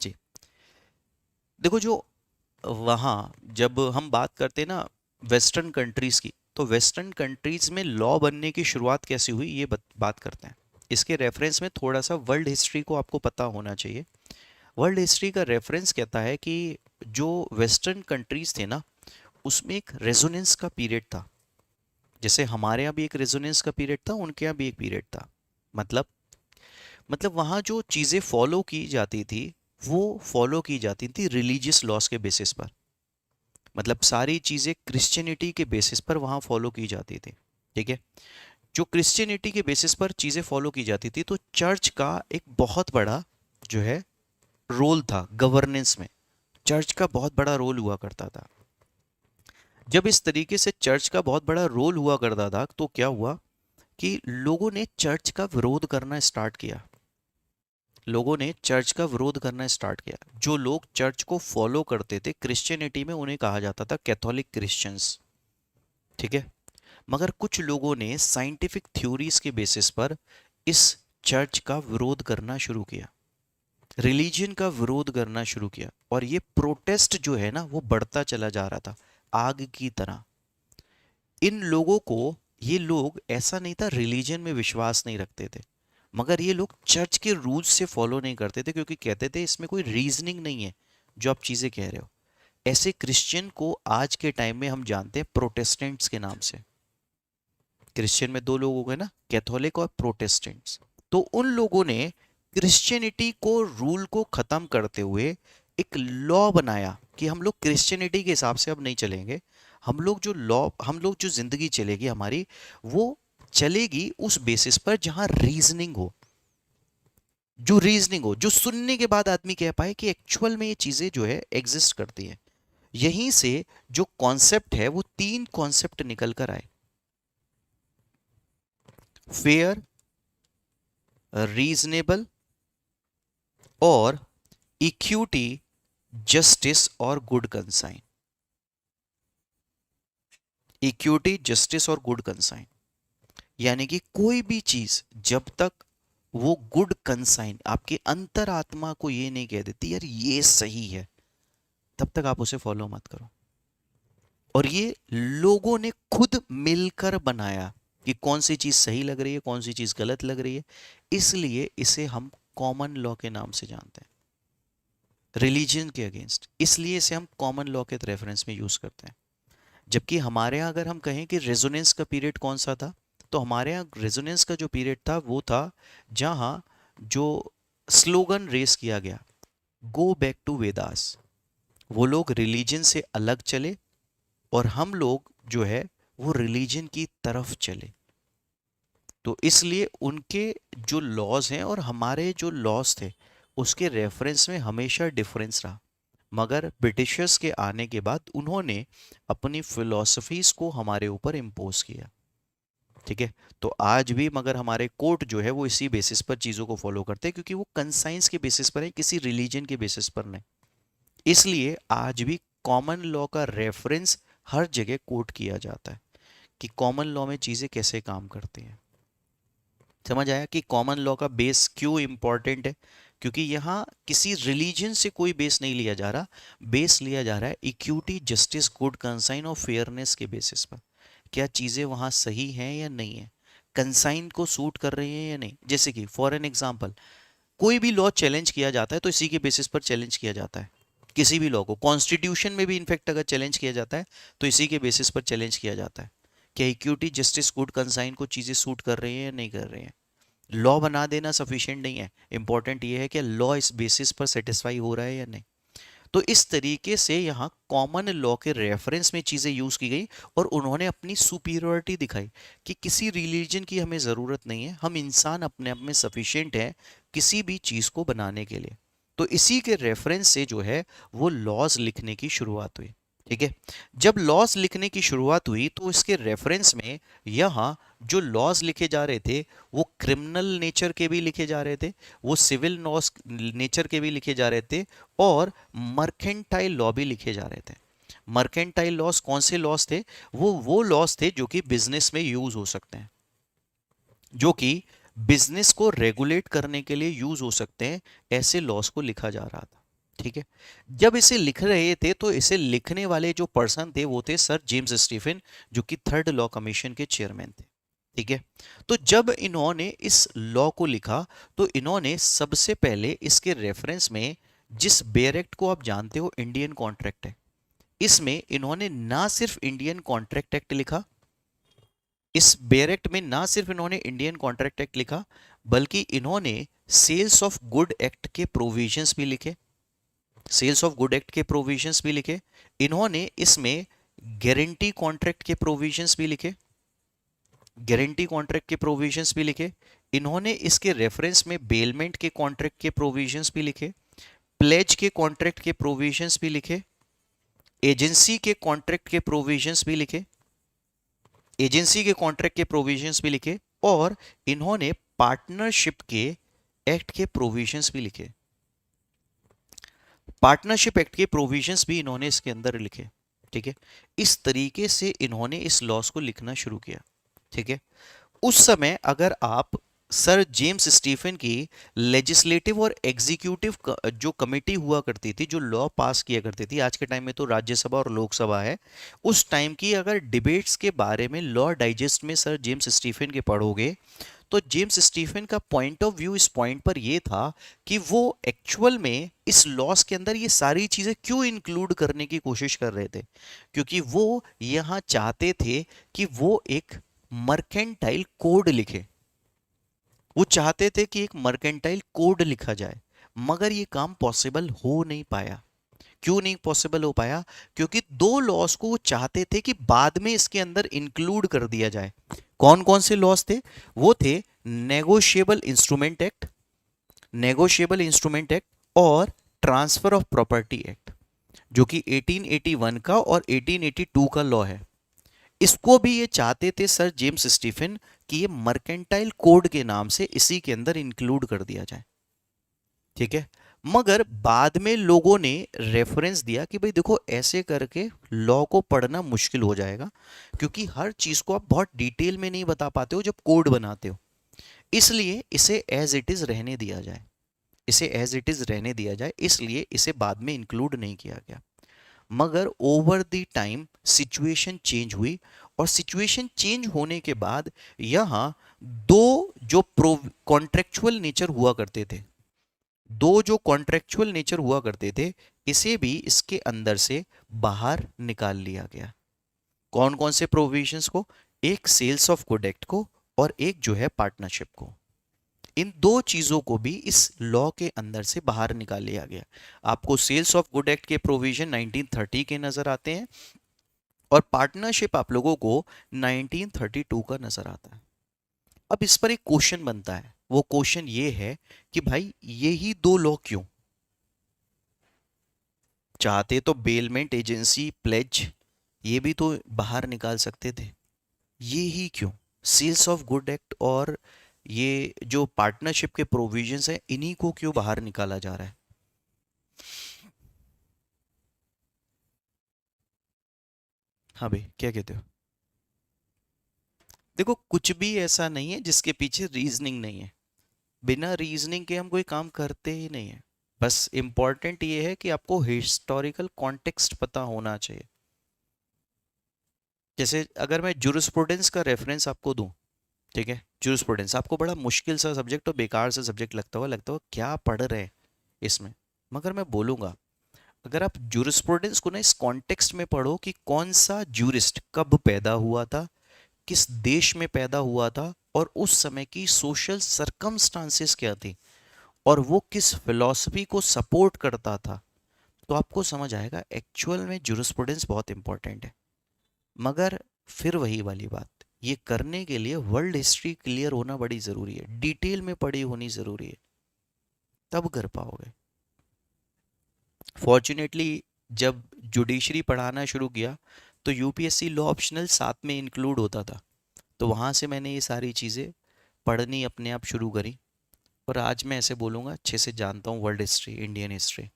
जी, देखो जो वहाँ जब हम बात करते हैं ना वेस्टर्न कंट्रीज़ की, तो वेस्टर्न कंट्रीज़ में लॉ बनने की शुरुआत कैसे हुई ये बात करते हैं। इसके रेफरेंस में थोड़ा सा वर्ल्ड हिस्ट्री को आपको पता होना चाहिए। वर्ल्ड हिस्ट्री का रेफरेंस कहता है कि जो वेस्टर्न कंट्रीज़ थे ना उसमें एक रेजोनेंस का पीरियड था। जैसे हमारे यहाँ भी एक रेजोनेंस का पीरियड था, उनके यहाँ भी एक पीरियड था। मतलब वहाँ जो चीज़ें फॉलो की जाती थी वो फॉलो की जाती थी रिलीजियस लॉस के बेसिस पर। मतलब सारी चीज़ें क्रिश्चियनिटी के बेसिस पर वहाँ फॉलो की जाती थी, ठीक है। जो क्रिश्चियनिटी के बेसिस पर चीज़ें फॉलो की जाती थी तो चर्च का एक बहुत बड़ा जो है रोल था गवर्नेंस में। चर्च का बहुत बड़ा रोल हुआ करता था। जब इस तरीके से चर्च का बहुत बड़ा रोल हुआ करता था तो क्या हुआ कि लोगों ने चर्च का विरोध करना स्टार्ट किया। लोगों ने चर्च का विरोध करना स्टार्ट किया। जो लोग चर्च को फॉलो करते थे क्रिश्चियनिटी में उन्हें कहा जाता था कैथोलिक क्रिश्चियंस, ठीक है। मगर कुछ लोगों ने साइंटिफिक थ्योरीज के बेसिस पर इस चर्च का विरोध करना शुरू किया, रिलीजन का विरोध करना शुरू किया। और ये प्रोटेस्ट जो है ना वो बढ़ता चला जा रहा था आग की तरह। इन लोगों को, ये लोग ऐसा नहीं था रिलीजन में विश्वास नहीं रखते थे, मगर ये लोग चर्च के रूल्स से फॉलो नहीं करते थे क्योंकि कहते थे इसमें कोई रीजनिंग नहीं है जो आप चीज़ें कह रहे हो। ऐसे क्रिश्चियन को आज के टाइम में हम जानते हैं प्रोटेस्टेंट्स के नाम से। क्रिश्चियन में दो लोग हो गए ना, कैथोलिक और प्रोटेस्टेंट्स। तो उन लोगों ने क्रिश्चियनिटी को रूल को खत्म करते हुए एक लॉ बनाया कि हम लोग क्रिश्चियनिटी के हिसाब से अब नहीं चलेंगे। हम लोग जो लॉ, हम लोग जो जिंदगी चलेगी हमारी वो चलेगी उस बेसिस पर जहां रीजनिंग हो, जो रीजनिंग हो, जो सुनने के बाद आदमी कह पाए कि एक्चुअल में ये चीजें जो है एग्जिस्ट करती हैं। यहीं से जो कॉन्सेप्ट है वो तीन कॉन्सेप्ट निकल कर आए। फेयर, रीजनेबल और इक्विटी, जस्टिस और गुड कंसाइन। इक्विटी, जस्टिस और गुड कंसाइन यानी कि कोई भी चीज जब तक वो गुड कंसाइन आपकी अंतरात्मा को ये नहीं कह देती यार ये सही है, तब तक आप उसे फॉलो मत करो। और ये लोगों ने खुद मिलकर बनाया कि कौन सी चीज सही लग रही है, कौन सी चीज गलत लग रही है, इसलिए इसे हम कॉमन लॉ के नाम से जानते हैं, रिलीजन के अगेंस्ट, इसलिए इसे हम कॉमन लॉ के रेफरेंस में यूज करते हैं। जबकि हमारे यहाँ अगर हम कहें कि रेजोनेंस का पीरियड कौन सा था, तो हमारे यहाँ रेजोनेंस का जो पीरियड था वो था जहां जो स्लोगन रेस किया गया, गो बैक टू वेदास, वो लोग रिलीजन से अलग चले और हम लोग जो है वो रिलीजन की तरफ चले। तो इसलिए उनके जो लॉज हैं और हमारे जो लॉज थे उसके रेफरेंस में हमेशा डिफरेंस रहा। मगर ब्रिटिशर्स के आने के बाद उन्होंने अपनी फिलॉसफीज को हमारे ऊपर इम्पोज किया। ठीक है, तो आज भी मगर हमारे कोर्ट जो है वो इसी बेसिस पर चीज़ों को फॉलो करते हैं, क्योंकि वो कंसाइंस के बेसिस पर है, किसी रिलीजन के बेसिस पर नहीं। इसलिए आज भी कॉमन लॉ का रेफरेंस हर जगह कोट किया जाता है कि कॉमन लॉ में चीज़ें कैसे काम करती हैं। समझ आया कि कॉमन लॉ का बेस क्यों इंपॉर्टेंट है? क्योंकि यहाँ किसी रिलीजन से कोई बेस नहीं लिया जा रहा, बेस लिया जा रहा है इक्विटी, जस्टिस, गुड कंसाइन और फेयरनेस के बेसिस पर। क्या चीज़ें वहाँ सही हैं या नहीं है, कंसाइन को सूट कर रही हैं या नहीं। जैसे कि फॉर एन एग्जाम्पल, कोई भी लॉ चैलेंज किया जाता है तो इसी के बेसिस पर चैलेंज किया जाता है। किसी भी लॉ को कॉन्स्टिट्यूशन में भी इनफैक्ट अगर चैलेंज किया जाता है तो इसी के बेसिस पर चैलेंज किया जाता है। क्या इक्विटी, जस्टिस, गुड कंसाइन को चीज़ें सूट कर रही हैं या नहीं कर रही हैं। लॉ बना देना सफिशिएंट नहीं है, इंपॉर्टेंट ये है कि लॉ इस बेसिस पर सेटिस्फाई हो रहा है या नहीं। तो इस तरीके से यहाँ कॉमन लॉ के रेफरेंस में चीज़ें यूज़ की गई और उन्होंने अपनी सुपीरियरिटी दिखाई कि किसी रिलीजन की हमें ज़रूरत नहीं है, हम इंसान अपने आप में सफिशिएंट हैं किसी भी चीज़ को बनाने के लिए। तो इसी के रेफरेंस से जो है वो लॉज लिखने की शुरुआत हुई। ठीक है, जब लॉज लिखने की शुरुआत हुई तो इसके रेफरेंस में यहाँ जो लॉज लिखे जा रहे थे वो क्रिमिनल नेचर के भी लिखे जा रहे थे, वो सिविल लॉज नेचर के भी लिखे जा रहे थे और मर्केंटाइल लॉ भी लिखे जा रहे थे। मर्केंटाइल लॉज कौन से लॉज थे? वो लॉज थे जो कि बिजनेस में यूज हो सकते हैं, जो कि बिजनेस को रेगुलेट करने के लिए यूज हो सकते हैं, ऐसे लॉज को लिखा जा रहा था। ठीक है, जब इसे लिख रहे थे तो इसे लिखने वाले जो पर्सन थे वो थे सर जेम्स स्टीफन, जो कि थर्ड लॉ कमीशन के चेयरमैन थे। ठीक है, तो जब इन्होंने इस लॉ को लिखा तो इन्होंने सबसे पहले इसके रेफरेंस में जिस बेयर एक्ट को आप जानते हो इंडियन कॉन्ट्रैक्ट है, इसमें इन्होंने ना सिर्फ इंडियन कॉन्ट्रैक्ट एक्ट लिखा, इस बेयर एक्ट में ना सिर्फ इन्होंने इंडियन कॉन्ट्रैक्ट एक्ट लिखा बल्कि इन्होंने सेल्स ऑफ गुड एक्ट के प्रोविजंस भी लिखे, सेल्स ऑफ गुड एक्ट के प्रोविजंस भी लिखे। इन्होंने इसमें गारंटी कॉन्ट्रैक्ट के प्रोविजंस भी लिखे, गारंटी कॉन्ट्रैक्ट के प्रोविजंस भी लिखे। इन्होंने इसके रेफरेंस में बेलमेंट के कॉन्ट्रैक्ट के प्रोविजंस भी लिखे, प्लेज के कॉन्ट्रैक्ट के प्रोविजंस भी लिखे, एजेंसी के कॉन्ट्रैक्ट के प्रोविजंस भी लिखे, एजेंसी के कॉन्ट्रैक्ट के प्रोविजंस भी लिखे और इन्होंने पार्टनरशिप के एक्ट के प्रोविजंस भी लिखे। पार्टनरशिप एक्ट के प्रोविजंस भी इन्होंने इसके अंदर लिखे। ठीक है, इस तरीके से इन्होंने इस लॉस को लिखना शुरू किया। ठीक है, उस समय अगर आप सर जेम्स स्टीफन की लेजिस्लेटिव और एग्जीक्यूटिव जो कमेटी हुआ करती थी, जो लॉ पास किया करती थी, आज के टाइम में तो राज्यसभा और लोकसभा है, उस टाइम की अगर डिबेट्स के बारे में लॉ डाइजेस्ट में सर जेम्स स्टीफन के पढ़ोगे तो जेम्स स्टीफन का पॉइंट ऑफ व्यू इस पॉइंट पर यह था कि वो एक्चुअल में इस लॉस के अंदर ये सारी चीजें क्यों इंक्लूड करने की कोशिश कर रहे थे, क्योंकि वो यहां चाहते थे कि वो एक मर्केंटाइल कोड लिखे। वो चाहते थे कि एक मर्केंटाइल कोड लिखा जाए, मगर ये काम पॉसिबल हो नहीं पाया। क्यों नहीं पॉसिबल हो पाया? क्योंकि दो लॉस को वो चाहते थे कि बाद में इसके अंदर इंक्लूड कर दिया जाए। कौन कौन से लॉस थे? वो थे negotiable instrument act, negotiable instrument act और ट्रांसफर ऑफ प्रॉपर्टी एक्ट, जो कि 1881 का और 1882 का लॉ है। इसको भी ये चाहते थे सर जेम्स स्टीफन कि ये मर्केंटाइल कोड के नाम से इसी के अंदर इंक्लूड कर दिया जाए, ठीक है। मगर बाद में लोगों ने रेफरेंस दिया कि भाई देखो ऐसे करके लॉ को पढ़ना मुश्किल हो जाएगा, क्योंकि हर चीज को आप बहुत डिटेल में नहीं बता पाते हो जब कोड बनाते हो, इसलिए इसे एज इट इज रहने दिया जाए, इसे एज इट इज रहने दिया जाए, इसलिए इसे बाद में इंक्लूड नहीं किया गया। मगर over the time situation change हुई, और सिचुएशन चेंज होने के बाद यहां दो जो कॉन्ट्रेक्चुअल नेचर हुआ करते थे, दो जो कॉन्ट्रेक्चुअल नेचर हुआ करते थे, इसे भी इसके अंदर से बाहर निकाल लिया गया। कौन कौन से प्रोविजंस को? एक सेल्स ऑफ गुड एक्ट को और एक जो है पार्टनरशिप को। इन दो चीजों को भी इस लॉ के अंदर से बाहर निकाल लिया गया। आपको सेल्स ऑफ गुड एक्ट के प्रोविजन 1930 के नजर आते हैं और पार्टनरशिप आप लोगों को 1932 का नजर आता है। अब इस पर एक क्वेश्चन बनता है, वो क्वेश्चन ये है कि भाई ये ही दो लॉ क्यों? चाहते तो बेलमेंट एजेंसी प्लेज ये भी तो बाहर निकाल सकते थे, ये ही क्यों सेल्स ऑफ गुड एक्ट और ये जो पार्टनरशिप के प्रोविजंस हैं इन्हीं को क्यों बाहर निकाला जा रहा है? हाँ भाई क्या कहते हो? देखो कुछ भी ऐसा नहीं है जिसके पीछे रीजनिंग नहीं है, बिना रीजनिंग के हम कोई काम करते ही नहीं है। बस इंपॉर्टेंट ये है कि आपको हिस्टोरिकल कॉन्टेक्स्ट पता होना चाहिए। जैसे अगर मैं जुरिस्प्रूडेंस का रेफरेंस आपको दूं, ठीक है, जुरिस्प्रूडेंस आपको बड़ा मुश्किल सा सब्जेक्ट और बेकार सा सब्जेक्ट लगता हुआ क्या पढ़ रहे हैं इसमें, मगर मैं बोलूंगा अगर आप जुरिस्प्रूडेंस को ना इस कॉन्टेक्स्ट में पढ़ो कि कौन सा जूरिस्ट कब पैदा हुआ था, किस देश में पैदा हुआ था, और उस समय की सोशल सरकमस्टांसेस क्या थी, और वो किस फिलॉसफी को सपोर्ट करता था, तो आपको समझ आएगा एक्चुअल में जुरिस्प्रूडेंस बहुत इंपॉर्टेंट है। मगर फिर वही वाली बात, ये करने के लिए वर्ल्ड हिस्ट्री क्लियर होना बड़ी ज़रूरी है, डिटेल में पढ़ी होनी ज़रूरी है, तब कर पाओगे। फॉर्चुनेटली जब जुडिशरी पढ़ाना शुरू किया तो यूपीएससी लॉ ऑप्शनल साथ में इंक्लूड होता था, तो वहाँ से मैंने ये सारी चीज़ें पढ़नी अपने आप शुरू करी, और आज मैं ऐसे बोलूँगा अच्छे से जानता हूँ वर्ल्ड हिस्ट्री, इंडियन हिस्ट्री।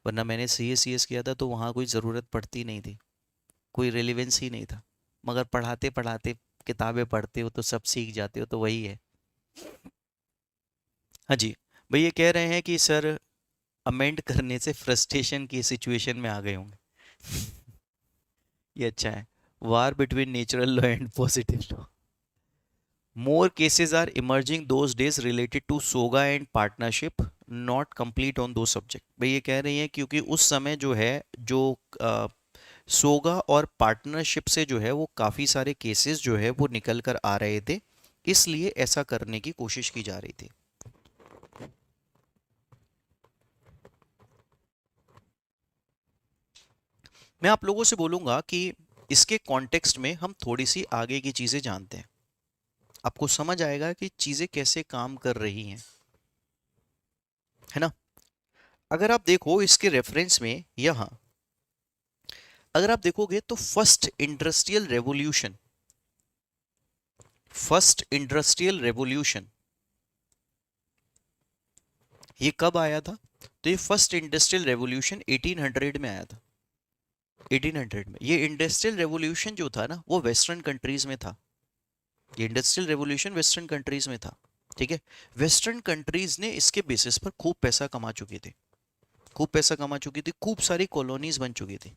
वरना मैंने सी एस किया था तो वहाँ कोई ज़रूरत पड़ती नहीं थी, कोई रेलिवेंस ही नहीं था। मगर पढ़ाते पढ़ाते किताबें पढ़ते हो तो सब सीख जाते हो, तो वही है। हाँ जी, भाई ये कह रहे हैं कि सर अमेंड करने से फ्रस्ट्रेशन की सिचुएशन में आ गए होंगे। ये अच्छा है। War between natural law and positive law, more cases are emerging those days related to सोगा and partnership, not complete on two subject. भाई ये कह रही हैं क्योंकि उस समय जो है जो सोगा और पार्टनरशिप से जो है वो काफ़ी सारे केसेस जो है वो निकल कर आ रहे थे, इसलिए ऐसा करने की कोशिश की जा रही थी। मैं आप लोगों से बोलूंगा कि इसके कॉन्टेक्स्ट में हम थोड़ी सी आगे की चीज़ें जानते हैं, आपको समझ आएगा कि चीज़ें कैसे काम कर रही हैं, है ना। अगर आप देखो इसके रेफरेंस में यहाँ, अगर आप देखोगे तो फर्स्ट इंडस्ट्रियल रेवोल्यूशन ये कब आया था? तो ये फर्स्ट इंडस्ट्रियल रेवोल्यूशन 1800 में आया था। 1800 में ये इंडस्ट्रियल रेवोल्यूशन जो था ना वो वेस्टर्न कंट्रीज में था, ये इंडस्ट्रियल रेवोल्यूशन वेस्टर्न कंट्रीज में था, ठीक है। वेस्टर्न कंट्रीज ने इसके बेसिस पर खूब पैसा कमा चुकी थी, खूब पैसा कमा चुकी थी, खूब सारी कॉलोनीज बन चुकी थी।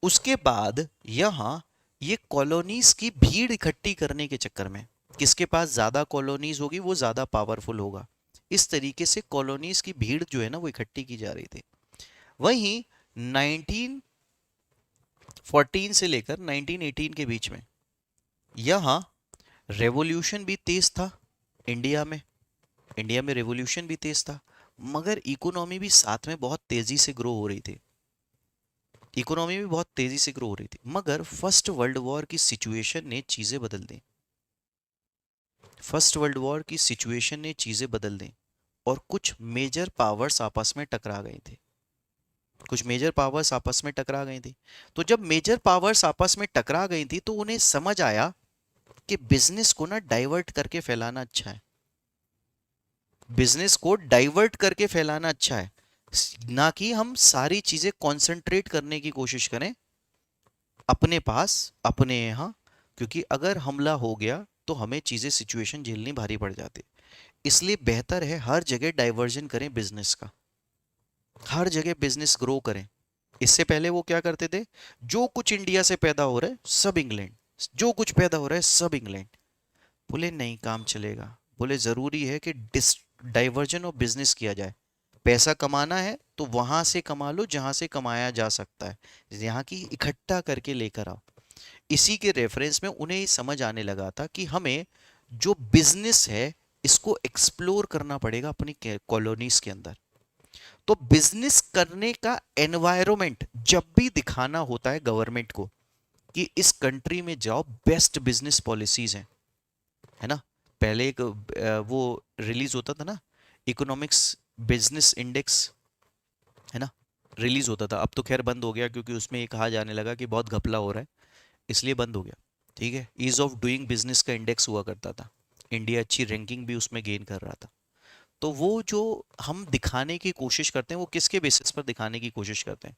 उसके बाद यहाँ ये कॉलोनीज की भीड़ इकट्ठी करने के चक्कर में, किसके पास ज्यादा कॉलोनीज होगी वो ज्यादा पावरफुल होगा, इस तरीके से कॉलोनीज की भीड़ जो है ना वो इकट्ठी की जा रही थी। वहीं 1914 से लेकर 1918 के बीच में यहाँ रेवोल्यूशन भी तेज था, इंडिया में, इंडिया में रेवोल्यूशन भी तेज था, मगर इकोनॉमी भी साथ में बहुत तेजी से ग्रो हो रही थी, इकोनॉमी भी बहुत तेजी से ग्रो हो रही थी। मगर फर्स्ट वर्ल्ड वॉर की सिचुएशन ने चीजें बदल दी, फर्स्ट वर्ल्ड वॉर की सिचुएशन ने चीजें बदल दी और कुछ मेजर पावर्स आपस में टकरा गए थे। कुछ मेजर पावर्स आपस में टकरा गई थी। तो जब मेजर पावर्स आपस में टकरा गई थी तो उन्हें समझ आया कि बिजनेस को ना डाइवर्ट करके फैलाना अच्छा है, बिजनेस को डाइवर्ट करके फैलाना अच्छा है, ना कि हम सारी चीजें कंसंट्रेट करने की कोशिश करें अपने पास, अपने यहाँ। क्योंकि अगर हमला हो गया तो हमें चीजें, सिचुएशन झेलनी भारी पड़ जाती है। इसलिए बेहतर है हर जगह डाइवर्जन करें बिजनेस का, हर जगह बिजनेस ग्रो करें। इससे पहले वो क्या करते थे, जो कुछ इंडिया से पैदा हो रहा है सब इंग्लैंड, जो कुछ पैदा हो रहा है सब इंग्लैंड। बोले नहीं काम चलेगा, बोले जरूरी है कि डाइवर्जन ऑफ बिजनेस किया जाए। पैसा कमाना है तो वहां से कमा लो जहां से कमाया जा सकता है, यहाँ की इकट्ठा करके लेकर आओ। इसी के रेफरेंस में उन्हें ये समझ आने लगा था कि हमें जो बिजनेस है इसको एक्सप्लोर करना पड़ेगा अपनी कॉलोनीज के अंदर। तो बिजनेस करने का एनवायरमेंट जब भी दिखाना होता है गवर्नमेंट को कि इस कंट्री में जाओ, बेस्ट बिजनेस पॉलिसीज हैं, है ना। पहले एक वो रिलीज होता था ना, इकोनॉमिक्स बिजनेस इंडेक्स, है ना, रिलीज होता था। अब तो खैर बंद हो गया क्योंकि उसमें ये कहा जाने लगा कि बहुत घपला हो रहा है, इसलिए बंद हो गया। ठीक है, ईज ऑफ डूइंग बिजनेस का इंडेक्स हुआ करता था, इंडिया अच्छी रैंकिंग भी उसमें गेन कर रहा था। तो वो जो हम दिखाने की कोशिश करते हैं वो किसके बेसिस पर दिखाने की कोशिश करते हैं,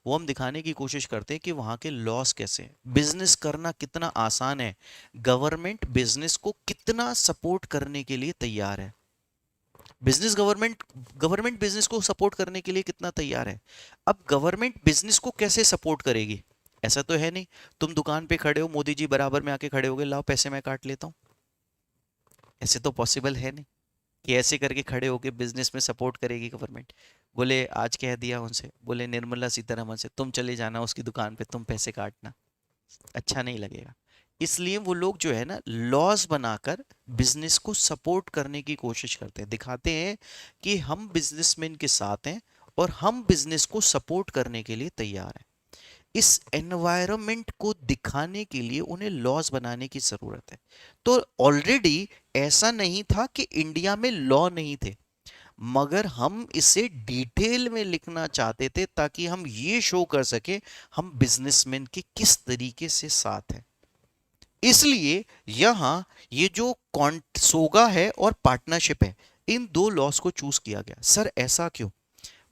वो हम दिखाने की कोशिश करते हैं कि वहाँ के लॉस कैसे हैं, बिजनेस करना कितना आसान है, गवर्नमेंट बिजनेस को कितना सपोर्ट करने के लिए तैयार है, बिजनेस गवर्नमेंट गवर्नमेंट बिजनेस को सपोर्ट करने के लिए कितना तैयार है। अब गवर्नमेंट बिजनेस को कैसे सपोर्ट करेगी, ऐसा तो है नहीं तुम दुकान पे खड़े हो, मोदी जी बराबर में आके खड़े हो गए, लाओ पैसे मैं काट लेता हूँ, ऐसे तो पॉसिबल है नहीं कि ऐसे करके खड़े होके बिजनेस में सपोर्ट करेगी गवर्नमेंट। बोले आज कह दिया उनसे, बोले निर्मला सीतारमन से, तुम चले जाना उसकी दुकान पे, तुम पैसे काटना, अच्छा नहीं लगेगा। इसलिए वो लोग जो है ना लॉस बनाकर बिजनेस को सपोर्ट करने की कोशिश करते हैं, दिखाते हैं कि हम बिजनेसमैन के साथ हैं और हम बिजनेस को सपोर्ट करने के लिए तैयार हैं। इस एनवायरनमेंट को दिखाने के लिए उन्हें लॉज बनाने की जरूरत है। तो ऑलरेडी ऐसा नहीं था कि इंडिया में लॉ नहीं थे, मगर हम इसे डिटेल में लिखना चाहते थे ताकि हम ये शो कर सके हम बिजनेसमैन के किस तरीके से साथ हैं। इसलिए यहां ये जो सोगा है और पार्टनरशिप है, इन दो लॉस को चूज किया गया। सर ऐसा क्यों,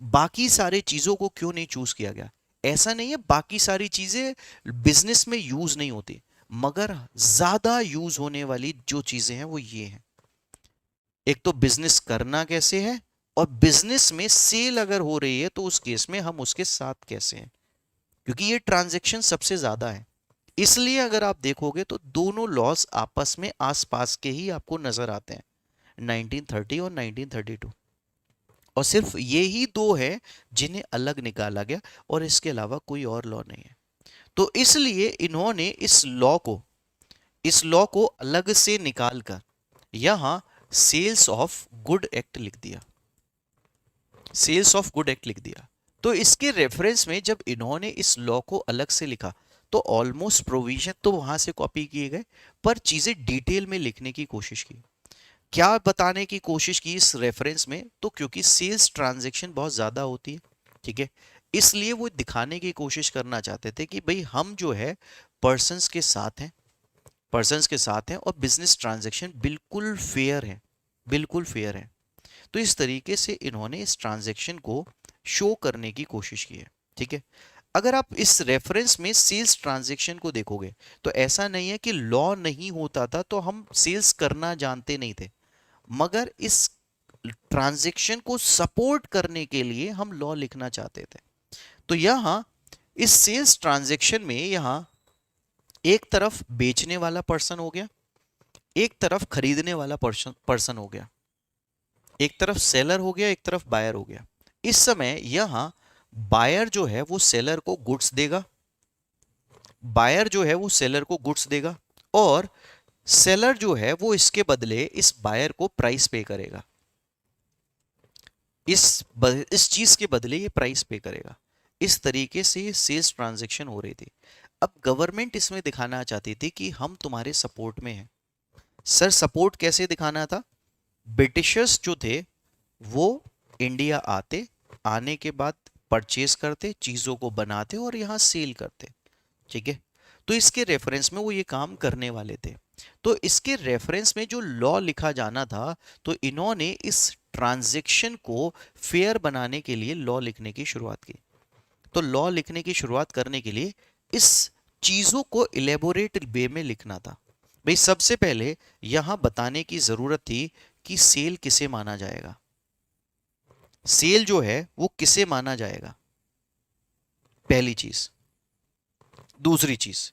बाकी सारे चीजों को क्यों नहीं चूज किया गया? ऐसा नहीं है बाकी सारी चीजें बिजनेस में यूज नहीं होती, मगर ज्यादा यूज होने वाली जो चीजें हैं वो ये हैं। एक तो बिजनेस करना कैसे है, और बिजनेस में सेल अगर हो रही है तो उस केस में हम उसके साथ कैसे हैं, क्योंकि ये ट्रांजैक्शन सबसे ज्यादा है। इसलिए अगर आप देखोगे तो दोनों लॉस आपस में आसपास के ही आपको नजर आते हैं, 1930 और 1932, और सिर्फ ये ही दो है जिन्हें अलग निकाला गया, और इसके अलावा कोई और लॉ नहीं है। तो इसलिए इन्होंने इस लॉ को अलग से निकालकर यहां सेल्स ऑफ गुड एक्ट लिख दिया, सेल्स ऑफ गुड एक्ट लिख दिया। तो इसके रेफरेंस में जब इन्होंने इस लॉ को अलग से लिखा तो ऑलमोस्ट प्रोविजन तो वहां से कॉपी किए गए, पर चीजें डिटेल में लिखने की कोशिश की। क्या बताने की कोशिश की इस रेफरेंस में, तो क्योंकि सेल्स ट्रांजैक्शन बहुत ज्यादा होती है, ठीक है, इसलिए वो दिखाने की कोशिश करना चाहते थे कि भाई हम जो है पर्सन्स के साथ हैं, पर्सन्स के साथ हैं और बिजनेस ट्रांजैक्शन बिल्कुल फेयर है, बिल्कुल फेयर है। तो इस तरीके से इन्होंने इस ट्रांजैक्शन को शो करने की कोशिश की है, ठीक है। अगर आप इस रेफरेंस में सेल्स ट्रांजैक्शन को देखोगे तो ऐसा नहीं है कि लॉ नहीं होता था तो हम सेल्स करना जानते नहीं थे, मगर इस ट्रांजैक्शन को सपोर्ट करने के लिए हम लॉ लिखना चाहते थे। तो यहां इस सेल्स ट्रांजैक्शन में यहां एक तरफ बेचने वाला पर्सन हो गया, एक तरफ खरीदने वाला पर्सन हो गया, एक तरफ सेलर हो गया, एक तरफ बायर हो गया। इस समय यहां बायर जो है वो सेलर को गुड्स देगा, बायर जो है वो सेलर को गुड्स देगा, और सेलर जो है वो इसके बदले इस बायर को प्राइस पे करेगा, इस चीज के बदले ये प्राइस पे करेगा। इस तरीके से सेल्स ट्रांजैक्शन हो रही थी। अब गवर्नमेंट इसमें दिखाना चाहती थी कि हम तुम्हारे सपोर्ट में हैं। सर सपोर्ट कैसे दिखाना था? ब्रिटिशर्स जो थे वो इंडिया आते, आने के बाद परचेज करते, चीजों को बनाते और यहाँ सेल करते। ठीक है, तो इसके रेफरेंस में वो ये काम करने वाले थे। तो इसके रेफरेंस में जो लॉ लिखा जाना था, तो इन्होंने इस ट्रांजैक्शन को फेयर बनाने के लिए लॉ लिखने की शुरुआत की। तो लॉ लिखने की शुरुआत करने के लिए इस चीजों को इलेबोरेट वे में लिखना था। भाई सबसे पहले यहां बताने की जरूरत थी कि सेल किसे माना जाएगा, सेल जो है वो किसे माना जाएगा, पहली चीज। दूसरी चीज,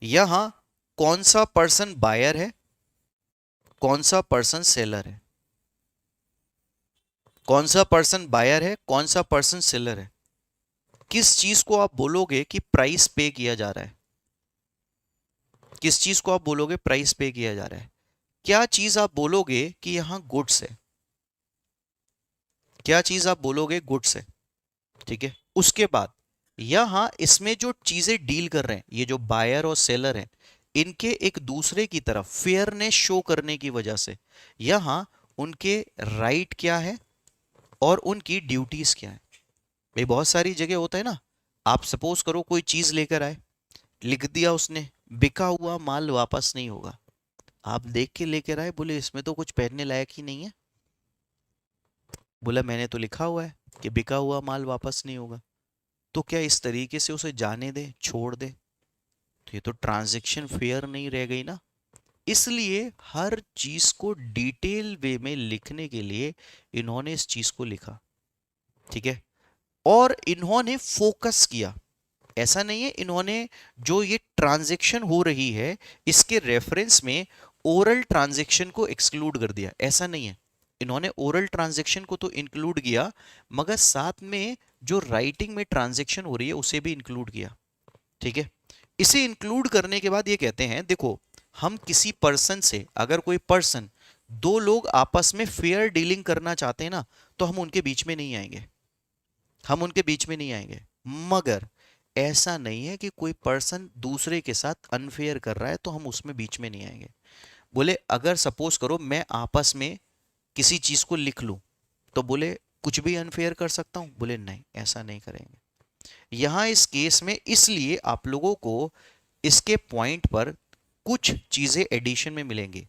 यहां कौन सा पर्सन बायर है, कौन सा पर्सन सेलर है, कौन सा पर्सन बायर है, कौन सा पर्सन सेलर है। किस चीज को आप बोलोगे कि प्राइस पे किया जा रहा है, किस चीज को आप बोलोगे प्राइस पे किया जा रहा है। क्या चीज आप बोलोगे कि यहां गुड्स है, क्या चीज आप बोलोगे गुड्स है। ठीक है, उसके बाद यहां इसमें जो चीजें डील कर रहे हैं, ये जो बायर और सेलर हैं, इनके एक दूसरे की तरफ फेयरनेस शो करने की वजह से यहां उनके राइट क्या है और उनकी ड्यूटीज क्या है। भाई बहुत सारी जगह होता है ना, आप सपोज करो कोई चीज लेकर आए, लिख दिया उसने बिका हुआ माल वापस नहीं होगा। आप देख के लेकर आए, बोले इसमें तो कुछ पहनने लायक ही नहीं है, बोला मैंने तो लिखा हुआ है कि बिका हुआ माल वापस नहीं होगा। तो क्या इस तरीके से उसे जाने दे, छोड़ दे? तो ये तो ट्रांजैक्शन फेयर नहीं रह गई ना। इसलिए हर चीज को डिटेल वे में लिखने के लिए इन्होंने इस चीज को लिखा। ठीक है, और इन्होंने फोकस किया। ऐसा नहीं है इन्होंने जो ये ट्रांजैक्शन हो रही है इसके रेफरेंस में ओरल ट्रांजैक्शन को एक्सक्लूड कर दिया, ऐसा नहीं है। इन्होंने ओरल ट्रांजैक्शन को तो इंक्लूड किया, मगर साथ में जो राइटिंग में ट्रांजैक्शन हो रही है उसे भी इंक्लूड किया। ठीक है, इसे इंक्लूड करने के बाद ये कहते हैं देखो, हम किसी पर्सन से, अगर कोई पर्सन, दो लोग आपस में फेयर डीलिंग करना चाहते हैं ना, तो हम उनके बीच में नहीं आएंगे, हम उनके बीच में नहीं आएंगे। मगर ऐसा नहीं है कि कोई पर्सन दूसरे के साथ अनफेयर कर रहा है तो हम उसमें बीच में नहीं आएंगे। बोले अगर सपोज करो मैं आपस में किसी चीज को लिख लूं, तो बोले कुछ भी अनफेयर कर सकता हूं, बोले नहीं ऐसा नहीं करेंगे। यहां इस केस में इसलिए आप लोगों को इसके पॉइंट पर कुछ चीजें एडिशन में मिलेंगी।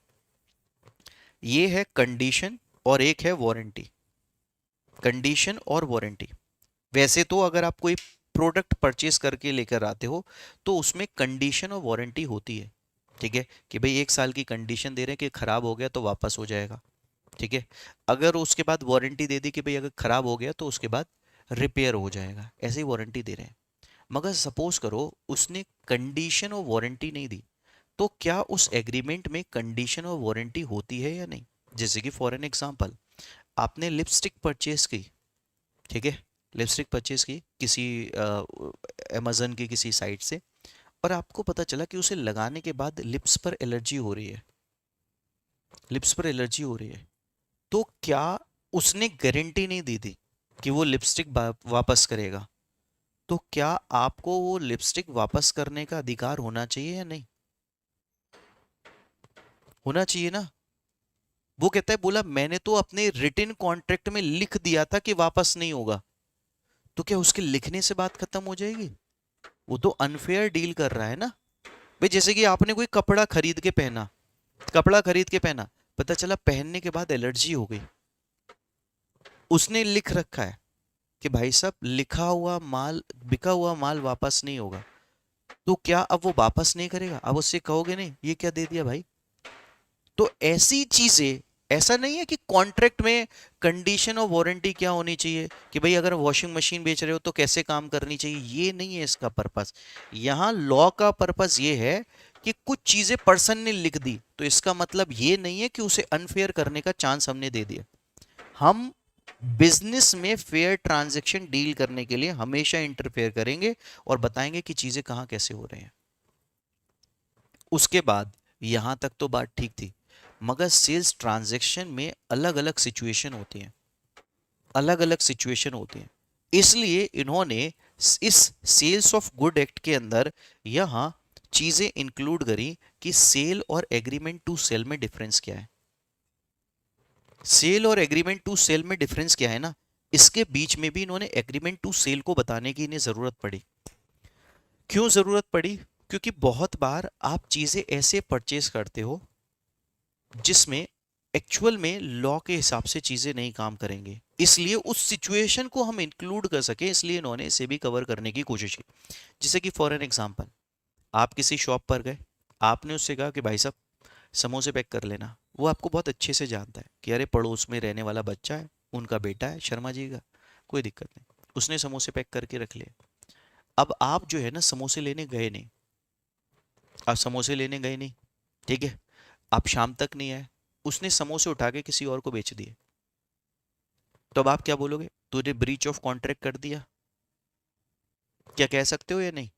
ये है कंडीशन और एक है वारंटी, कंडीशन और वारंटी। वैसे तो अगर आप कोई प्रोडक्ट परचेज करके लेकर आते हो तो उसमें कंडीशन और वारंटी होती है। ठीक है, कि भाई 1 साल की कंडीशन दे रहे हैं कि खराब हो गया तो वापस हो जाएगा। ठीक है, अगर उसके बाद वारंटी दे दी कि भाई अगर खराब हो गया तो उसके बाद रिपेयर हो जाएगा, ऐसे ही वारंटी दे रहे हैं। मगर सपोज करो उसने कंडीशन और वारंटी नहीं दी, तो क्या उस एग्रीमेंट में कंडीशन और वारंटी होती है या नहीं। जैसे कि फॉर एन एग्जांपल, आपने लिपस्टिक परचेज की, ठीक है, लिपस्टिक परचेज की किसी अमेजन की किसी साइट से, और आपको पता चला कि उसे लगाने के बाद लिप्स पर एलर्जी हो रही है, लिप्स पर एलर्जी हो रही है, तो क्या उसने गारंटी नहीं दी थी कि वो लिपस्टिक वापस करेगा, तो क्या आपको वो लिपस्टिक वापस करने का अधिकार होना चाहिए या नहीं, होना चाहिए ना। वो कहता है बोला मैंने तो अपने रिटन कॉन्ट्रैक्ट में लिख दिया था कि वापस नहीं होगा, तो क्या उसके लिखने से बात खत्म हो जाएगी? वो तो अनफेयर डील कर रहा है ना। भाई जैसे कि आपने कोई कपड़ा खरीद के पहना, कपड़ा खरीद के पहना, पता चला पहनने के बाद एलर्जी हो गई, उसने लिख रखा है कि भाई साहब लिखा हुआ माल, बिका हुआ माल वापस नहीं होगा, तो क्या अब वो वापस नहीं करेगा? अब उससे कहोगे नहीं ये क्या दे दिया भाई। तो ऐसी चीजें, ऐसा नहीं है कि कॉन्ट्रैक्ट में कंडीशन और वारंटी क्या होनी चाहिए कि भाई अगर वॉशिंग मशीन बेच रहे हो तो कैसे काम करनी चाहिए, ये नहीं है इसका पर्पस। यहां लॉ का पर्पस ये है कि कुछ चीजें पर्सन ने लिख दी, तो इसका मतलब ये नहीं है कि उसे अनफेयर करने का चांस हमने दे दिया। हम बिजनेस में फेयर ट्रांजैक्शन डील करने के लिए हमेशा इंटरफेयर करेंगे और बताएंगे कि चीजें कहां कैसे हो रही हैं। उसके बाद यहां तक तो बात ठीक थी, मगर सेल्स ट्रांजैक्शन में अलग अलग सिचुएशन होती हैं, अलग अलग सिचुएशन होती हैं। इसलिए इन्होंने इस सेल्स ऑफ गुड एक्ट के अंदर यहां चीजें इंक्लूड करी कि सेल और एग्रीमेंट टू सेल में डिफरेंस क्या है। सेल और एग्रीमेंट टू सेल में डिफरेंस क्या है ना, इसके बीच में भी इन्होंने एग्रीमेंट टू सेल को बताने की इन्हें जरूरत पड़ी। क्यों जरूरत पड़ी? क्योंकि बहुत बार आप चीजें ऐसे परचेज करते हो जिसमें एक्चुअल में लॉ के हिसाब से चीजें नहीं काम करेंगे, इसलिए उस सिचुएशन को हम इंक्लूड कर सके इसलिए इन्होंने इसे भी कवर करने की कोशिश की। जैसे कि फॉर एन एग्जांपल, आप किसी शॉप पर गए, आपने उससे कहा कि भाई साहब समोसे पैक कर लेना। वो आपको बहुत अच्छे से जानता है कि अरे पड़ोस में रहने वाला बच्चा है, उनका बेटा है शर्मा जी का, कोई दिक्कत नहीं। उसने समोसे पैक करके रख लिए। अब आप जो है ना समोसे लेने गए नहीं, आप समोसे लेने गए नहीं, ठीक है, आप शाम तक नहीं आए, उसने समोसे उठा के किसी और को बेच दिए, तो अब आप क्या बोलोगे? तूने ब्रीच ऑफ कॉन्ट्रैक्ट कर दिया, क्या कह सकते हो या नहीं?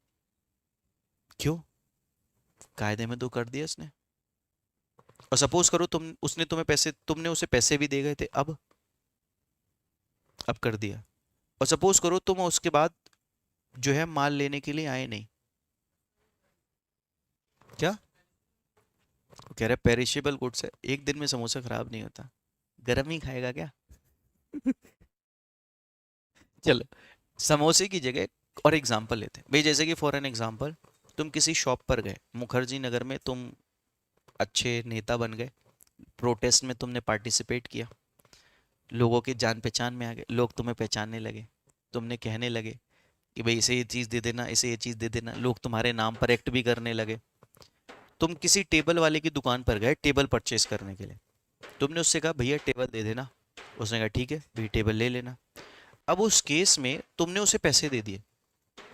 क्यों? कायदे में तो कर दिया उसने। और सपोज करो उसने तुम्हें पैसे, तुमने उसे पैसे भी दे गए थे, अब कर दिया। और सपोज करो तुम उसके बाद जो है माल लेने के लिए आए नहीं, क्या? वो कह रहे पेरिशेबल गुड्स है, एक दिन में समोसा खराब नहीं होता, गर्म ही खाएगा क्या? चलो, समोसे की जगह और एग्जांपल लेते हैं भाई, जैसे कि फॉर एन एग्जांपल तुम किसी शॉप पर गए मुखर्जी नगर में, तुम अच्छे नेता बन गए, प्रोटेस्ट में तुमने पार्टिसिपेट किया, लोगों की जान पहचान में आ गए, लोग तुम्हें पहचानने लगे, तुमने कहने लगे कि भाई इसे ये चीज़ दे देना, इसे ये चीज़ दे देना, लोग तुम्हारे नाम पर एक्ट भी करने लगे। तुम किसी टेबल वाले की दुकान पर गए टेबल परचेस करने के लिए, तुमने उससे कहा भैया टेबल दे देना, उसने कहा ठीक है भैया टेबल ले लेना। अब उस केस में तुमने उसे पैसे दे दिए,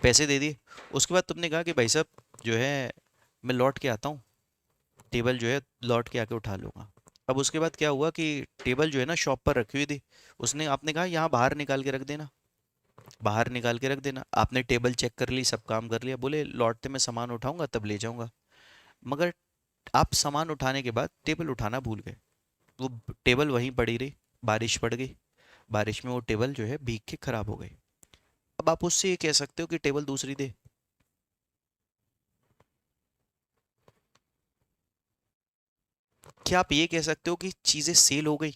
पैसे दे दिए, उसके बाद तुमने कहा कि भाई साहब जो है मैं लौट के आता हूँ, टेबल जो है लौट के आके उठा लूंगा। अब उसके बाद क्या हुआ कि टेबल जो है ना शॉप पर रखी हुई थी, उसने आपने कहा यहाँ बाहर निकाल के रख देना, बाहर निकाल के रख देना, आपने टेबल चेक कर ली, सब काम कर लिया, बोले लौटते मैं सामान उठाऊंगा तब ले जाऊंगा। मगर आप सामान उठाने के बाद टेबल उठाना भूल गए, वो टेबल वहीं पड़ी रही, बारिश पड़ गई, बारिश में वो टेबल जो है भीग के खराब हो गई। अब आप उससे ये कह सकते हो कि टेबल दूसरी दे? क्या आप ये कह सकते हो कि चीजें सेल हो गई?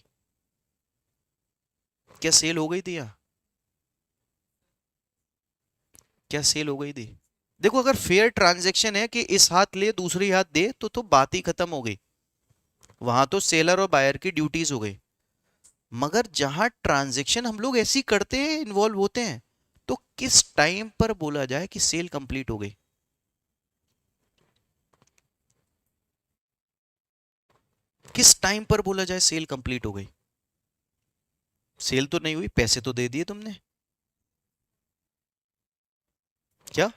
क्या सेल हो गई थी यहाँ? क्या सेल हो गई थी? देखो अगर फेयर ट्रांजैक्शन है कि इस हाथ ले दूसरी हाथ दे तो बात ही खत्म हो गई, वहां तो सेलर और बायर की ड्यूटीज हो गई। मगर जहां ट्रांजैक्शन हम लोग ऐसी करते हैं, इन्वॉल्व होते हैं, तो किस टाइम पर बोला जाए कि सेल कंप्लीट हो गई? किस टाइम पर बोला जाए सेल कंप्लीट हो गई? सेल तो नहीं हुई, पैसे तो दे दिए तुमने। क्या?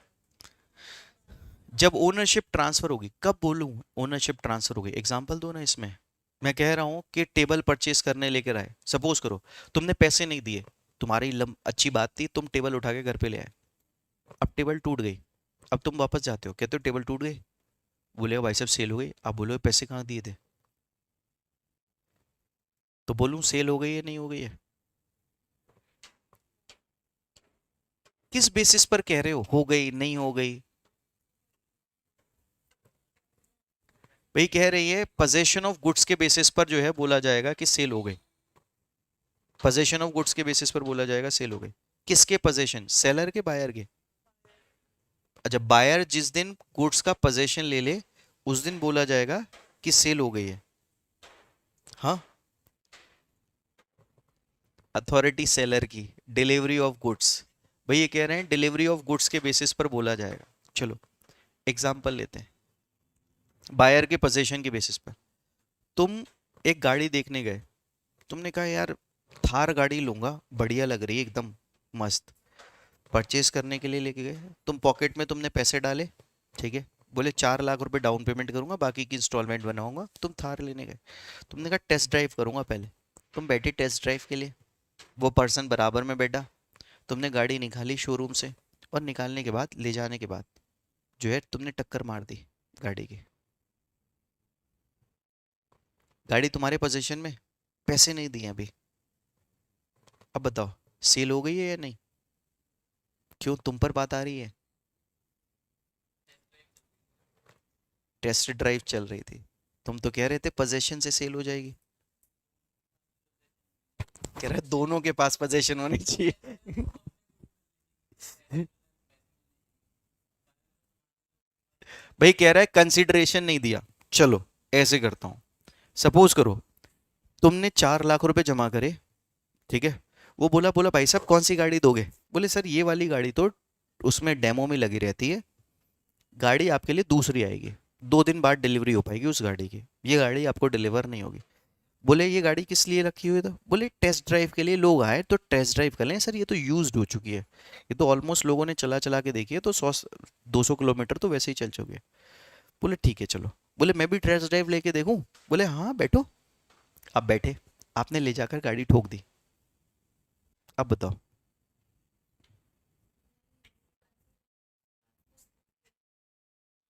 जब ओनरशिप ट्रांसफर होगी, कब बोलूं ओनरशिप ट्रांसफर होगी? एग्जांपल दो ना इसमें। मैं कह रहा हूं कि टेबल परचेज करने लेकर आए, सपोज करो तुमने पैसे नहीं दिए, तुम्हारी अच्छी बात थी, तुम टेबल उठा के घर पे ले आए, अब टेबल टूट गई, अब तुम वापस जाते हो, कहते हो टेबल टूट गई, बोले भाई साहब सेल हो गई, आप बोलो पैसे कहाँ दिए थे? तो बोलूं सेल हो गई है नहीं हो गई है? किस बेसिस पर कह रहे हो गई नहीं हो गई? भाई कह रही है पोजेशन ऑफ गुड्स के बेसिस पर जो है बोला जाएगा कि सेल हो गई, पोजेशन ऑफ गुड्स के बेसिस पर बोला जाएगा सेल हो गई। किसके पोजेशन, सेलर के बायर के? अच्छा, बायर जिस दिन गुड्स का पोजेशन ले ले उस दिन बोला जाएगा कि सेल हो गई है। हाँ, अथॉरिटी सेलर की, डिलीवरी ऑफ गुड्स, भाई ये कह रहे हैं डिलीवरी ऑफ गुड्स के बेसिस पर बोला जाएगा। चलो एग्जांपल लेते हैं, बायर के पोजीशन के बेसिस पर। तुम एक गाड़ी देखने गए, तुमने कहा यार थार गाड़ी लूंगा, बढ़िया लग रही है एकदम मस्त, परचेज करने के लिए लेके गए, तुम पॉकेट में तुमने पैसे डाले, ठीक है, बोले 4 लाख रुपए डाउन पेमेंट करूंगा, बाकी की इंस्टॉलमेंट बनाऊंगा, तुम थार लेने गए, तुमने कहा टेस्ट ड्राइव करूंगा पहले, तुम बैठे टेस्ट ड्राइव के लिए, वो पर्सन बराबर में बैठा, तुमने गाड़ी निकाली शोरूम से, और निकालने के बाद ले जाने के बाद जो है तुमने टक्कर मार दी गाड़ी की, गाड़ी तुम्हारे पोजीशन में, पैसे नहीं दिए अभी, अब बताओ सेल हो गई है या नहीं? क्यों, तुम पर बात आ रही है? टेस्ट ड्राइव चल रही थी, तुम तो कह रहे थे पोजीशन से सेल हो जाएगी। कह रहा है दोनों के पास पोजीशन होनी चाहिए। भाई कह रहा है कंसिडरेशन नहीं दिया। चलो ऐसे करता हूं, सपोज करो तुमने 4 लाख रुपए जमा करे, ठीक है। वो बोला बोला भाई साहब कौन सी गाड़ी दोगे? बोले सर ये वाली गाड़ी तो उसमें डेमो में लगी रहती है, गाड़ी आपके लिए दूसरी आएगी, 2 दिन बाद डिलीवरी हो पाएगी उस गाड़ी की, ये गाड़ी आपको डिलीवर नहीं होगी। बोले ये गाड़ी किस लिए रखी हुई? तो बोले टेस्ट ड्राइव के लिए, लोग आए तो टेस्ट ड्राइव कर लें। सर ये तो यूज्ड हो चुकी है, ये तो ऑलमोस्ट लोगों ने चला चला के देखी है, तो 100-200 किलोमीटर तो वैसे ही चल चुकी है। बोले ठीक है चलो। बोले मैं भी टेस्ट ड्राइव लेके देखूं? बोले हाँ बैठो। अब बैठे, आपने ले जाकर गाड़ी ठोक दी। अब बताओ।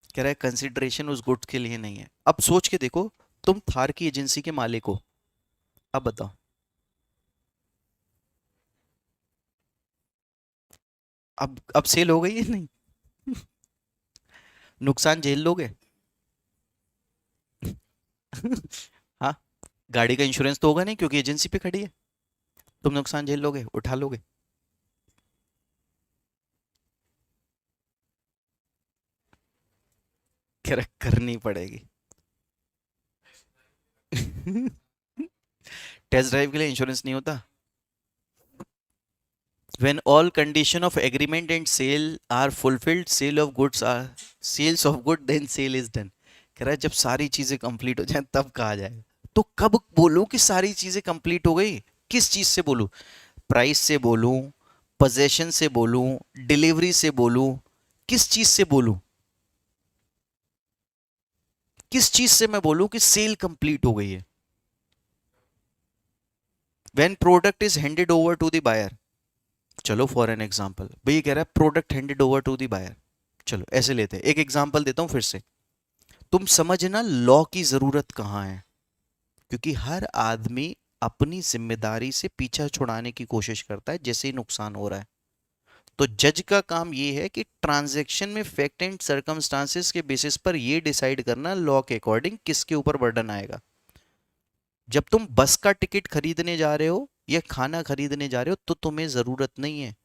कह रहा है कंसिडरेशन उस गुड्स के लिए नहीं है। अब सोच के देखो, तुम थार की एजेंसी के मालिक हो, अब बताओ। अब सेल हो गई है नहीं? नुकसान झेल लोगे? हाँ, गाड़ी का इंश्योरेंस तो होगा नहीं क्योंकि एजेंसी पे खड़ी है। तुम नुकसान झेल लोगे, उठा लोगे? कह रहा है, करनी पड़ेगी। टेस्ट ड्राइव के लिए इंश्योरेंस नहीं होता। When all condition of agreement and sale are fulfilled, sales of good, then sale is done। कह रहा है जब सारी चीजें कंप्लीट हो जाए तब कहा जाएगा। तो कब बोलूं कि सारी चीजें कंप्लीट हो गई? किस चीज से बोलूं? प्राइस से बोलूं, पोजेशन से बोलूं, डिलीवरी से बोलूं, किस चीज से बोलूं? किस चीज से मैं बोलूं कि सेल कंप्लीट हो गई है? When product is handed over to the buyer। चलो फॉर एन एग्जाम्पल, भाई कह रहा है product handed over to the buyer. चलो ऐसे लेते हैं, एक एग्जाम्पल देता हूं फिर से, तुम समझना लॉ की जरूरत कहां है। क्योंकि हर आदमी अपनी जिम्मेदारी से पीछा छुड़ाने की कोशिश करता है जैसे ही नुकसान हो रहा है। तो जज का काम यह है कि ट्रांजैक्शन में फैक्ट एंड सर्कमस्टांसेस के बेसिस पर यह डिसाइड करना लॉ के अकॉर्डिंग किसके ऊपर बर्डन आएगा। जब तुम बस का टिकट खरीदने जा रहे हो या खाना खरीदने जा रहे हो तो तुम्हें जरूरत नहीं है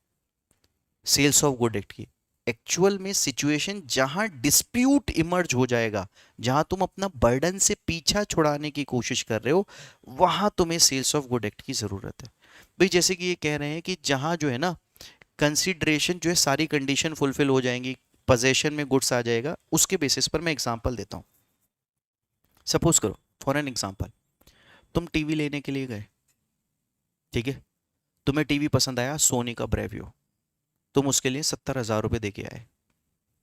सेल्स ऑफ गुड एक्ट की। एक्चुअल में सिचुएशन जहां डिस्प्यूट इमर्ज हो जाएगा, जहां तुम अपना बर्डन से पीछा छुड़ाने की कोशिश कर रहे हो, वहां तुम्हें सेल्स ऑफ गुड एक्ट की जरूरत है। भाई जैसे कि ये कह रहे हैं कि जहां जो है ना कंसिडरेशन जो है सारी कंडीशन फुलफिल हो जाएंगी, पोजेशन में गुड्स आ जाएगा, उसके बेसिस पर मैं एग्जांपल देता हूं। सपोज करो फॉर एन एग्जांपल, तुम टीवी लेने के लिए गए, ठीक है। तुम्हें टीवी पसंद आया सोनी का ब्रेवियो, तुम उसके लिए 70,000 रुपये दे के आए।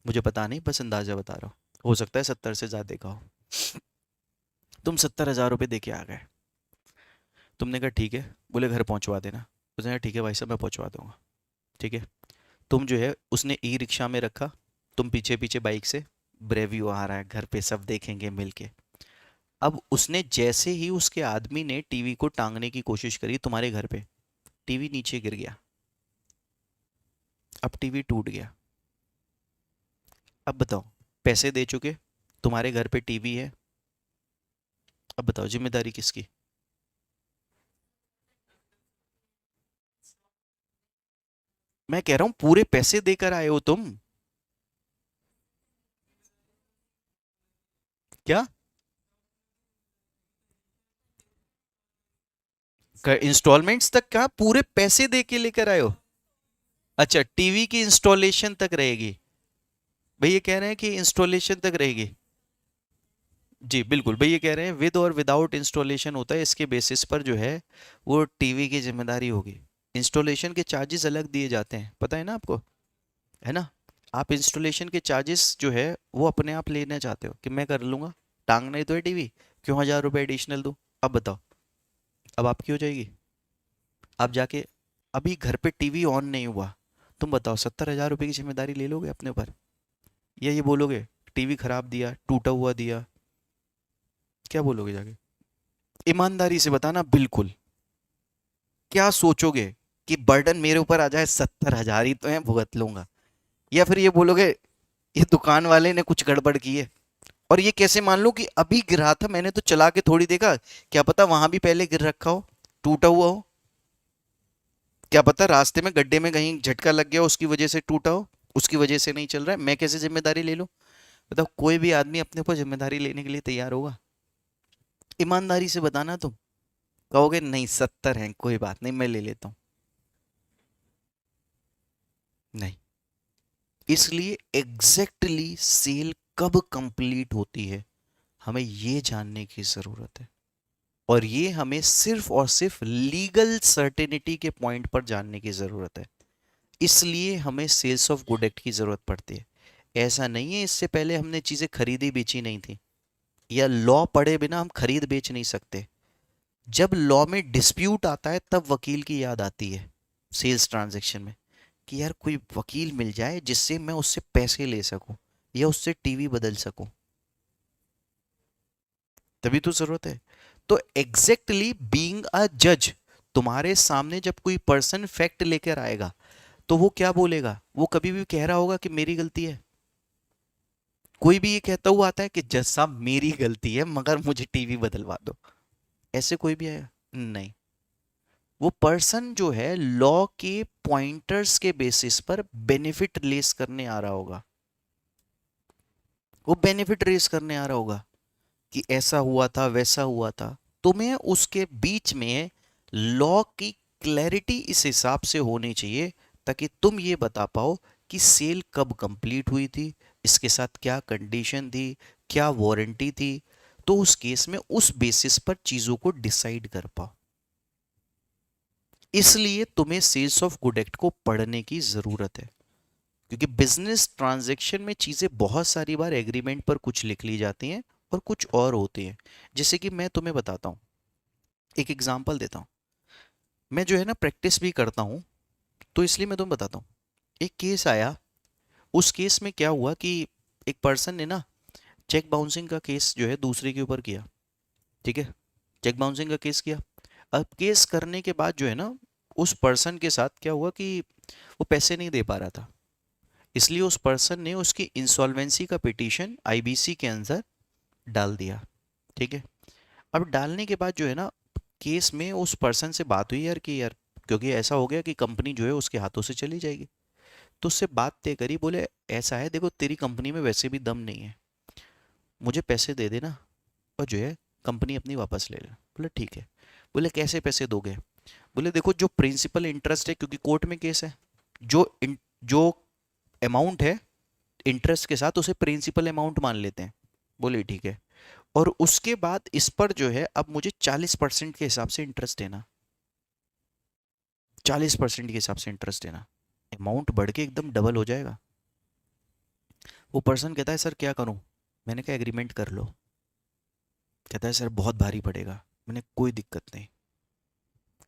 मुझे पता नहीं, बस अंदाजा बता रहा हूँ, हो सकता है 70 से ज़्यादा का हो। तुम 70,000 रुपये दे के आ गए। तुमने कहा ठीक है, बोले घर पहुंचवा देना। उसने कहा ठीक है भाई साहब मैं पहुंचवा दूंगा, ठीक है। तुम जो है उसने ई रिक्शा में रखा, तुम पीछे पीछे बाइक से, ब्रेवियो आ रहा है घर पे सब देखेंगे मिलके। अब उसने जैसे ही उसके आदमी ने टीवी को टांगने की कोशिश करी तुम्हारे घर पे, टीवी नीचे गिर गया। अब टीवी टूट गया। अब बताओ, पैसे दे चुके, तुम्हारे घर पे टीवी है, अब बताओ जिम्मेदारी किसकी? मैं कह रहा हूं पूरे पैसे देकर आए हो तुम। क्या इंस्टॉलमेंट्स तक? क्या पूरे पैसे दे के लेकर आए हो? अच्छा टीवी की इंस्टॉलेशन तक रहेगी? भाई ये कह रहे हैं कि इंस्टॉलेशन तक रहेगी। जी बिल्कुल, भाई ये कह रहे हैं विद और विदाउट इंस्टॉलेशन होता है, इसके बेसिस पर जो है वो टीवी की जिम्मेदारी होगी। इंस्टॉलेशन के चार्जेस अलग दिए जाते हैं, पता है ना आपको, है ना। आप इंस्टॉलेशन के चार्जेस जो है वो अपने आप लेना चाहते हो कि मैं कर लूंगा, टांगना ही तो है टीवी, क्यों 1,000 रुपये एडिशनल दूं? अब बताओ, अब आपकी हो जाएगी। आप जाके, अभी घर पे टीवी ऑन नहीं हुआ, तुम बताओ 70,000 रुपये की जिम्मेदारी ले लोगे अपने ऊपर, या ये बोलोगे टीवी खराब दिया, टूटा हुआ दिया? क्या बोलोगे जाके? ईमानदारी से बताना बिल्कुल, क्या सोचोगे कि बर्डन मेरे ऊपर आ जाए, 70,000 ही तो है भुगत लूंगा, या फिर ये बोलोगे ये दुकान वाले ने कुछ गड़बड़ की है? और ये कैसे मान लो कि अभी गिरा था, मैंने तो चला के थोड़ी देखा, क्या पता वहां भी पहले गिर रखा हो, टूटा हुआ हो। क्या पता रास्ते में गड्ढे में कहीं झटका लग गया, उसकी वजह से टूटा हो, उसकी वजह से नहीं चल रहा है, मैं कैसे जिम्मेदारी ले लूं? बताओ, कोई भी आदमी अपने ऊपर जिम्मेदारी लेने के लिए तैयार होगा? ईमानदारी से बताना तुम। कहोगे नहीं 70 हैं, कोई बात नहीं मैं ले लेता हूँ। नहीं। इसलिए एग्जैक्टली सेल कब कंप्लीट होती है, हमें ये जानने की जरूरत है। और ये हमें सिर्फ और सिर्फ लीगल सर्टेनिटी के पॉइंट पर जानने की जरूरत है। इसलिए हमें सेल्स ऑफ गुड एक्ट की जरूरत पड़ती है। ऐसा नहीं है इससे पहले हमने चीजें खरीदी बेची नहीं थी, या लॉ पढ़े बिना हम खरीद बेच नहीं सकते। जब लॉ में डिस्प्यूट आता है तब वकील की याद आती है सेल्स ट्रांजैक्शन में, कि यार कोई वकील मिल जाए जिससे मैं उससे पैसे ले सकूं या उससे टीवी बदल सकूं, तभी तो जरूरत है। तो एग्जैक्टली बीइंग अ जज, तुम्हारे सामने जब कोई पर्सन फैक्ट लेकर आएगा तो वो क्या बोलेगा? वो कभी भी कह रहा होगा कि मेरी गलती है? कोई भी ये कहता हुआ आता है कि जज साहब मेरी गलती है मगर मुझे टीवी बदलवा दो? ऐसे कोई भी आएगा? नहीं। वो पर्सन जो है लॉ के पॉइंटर्स के बेसिस पर बेनिफिट लेस करने आ रहा होगा। वो बेनिफिट रेस करने आ रहा होगा कि ऐसा हुआ था वैसा हुआ था। तुम्हें उसके बीच में लॉ की क्लैरिटी इस हिसाब से होनी चाहिए ताकि तुम ये बता पाओ कि सेल कब कंप्लीट हुई थी, इसके साथ क्या कंडीशन थी, क्या वारंटी थी। तो उस केस में उस बेसिस पर चीजों को डिसाइड कर पाओ। इसलिए तुम्हें सेल्स ऑफ गुड एक्ट को पढ़ने की जरूरत है, क्योंकि बिजनेस ट्रांजैक्शन में चीजें बहुत सारी बार एग्रीमेंट पर कुछ लिख ली जाती हैं और कुछ और होती हैं। जैसे कि मैं तुम्हें बताता हूँ, एक एग्जांपल देता हूँ। मैं जो है ना प्रैक्टिस भी करता हूँ, तो इसलिए मैं तुम्हें बताता हूँ। एक केस आया, उस केस में क्या हुआ कि एक पर्सन ने ना चेक बाउंसिंग का केस जो है दूसरे के ऊपर किया। ठीक है, चेक बाउंसिंग का केस किया। अब केस करने के बाद जो है ना, उस पर्सन के साथ क्या हुआ कि वो पैसे नहीं दे पा रहा था, इसलिए उस पर्सन ने उसकी इंसॉल्वेंसी का पिटीशन आईबीसी के अंदर डाल दिया। ठीक है। अब डालने के बाद जो है ना, केस में उस पर्सन से बात हुई यार कि यार क्योंकि ऐसा हो गया कि कंपनी जो है उसके हाथों से चली जाएगी, तो उससे बात तय करी। बोले ऐसा है देखो, तेरी कंपनी में वैसे भी दम नहीं है, मुझे पैसे दे देना और जो है कंपनी अपनी वापस ले ले। बोले ठीक है। बोले कैसे पैसे दोगे? बोले देखो जो प्रिंसिपल इंटरेस्ट है, क्योंकि कोर्ट में केस है, जो अमाउंट है इंटरेस्ट के साथ उसे प्रिंसिपल अमाउंट मान लेते हैं। बोले ठीक है। और उसके बाद इस पर जो है अब मुझे 40% के हिसाब से इंटरेस्ट देना। 40% के हिसाब से इंटरेस्ट देना, अमाउंट बढ़ के एकदम डबल हो जाएगा। वो पर्सन कहता है सर क्या करूं? मैंने कहा एग्रीमेंट कर लो। कहता है सर बहुत भारी पड़ेगा। मैंने कोई दिक्कत नहीं,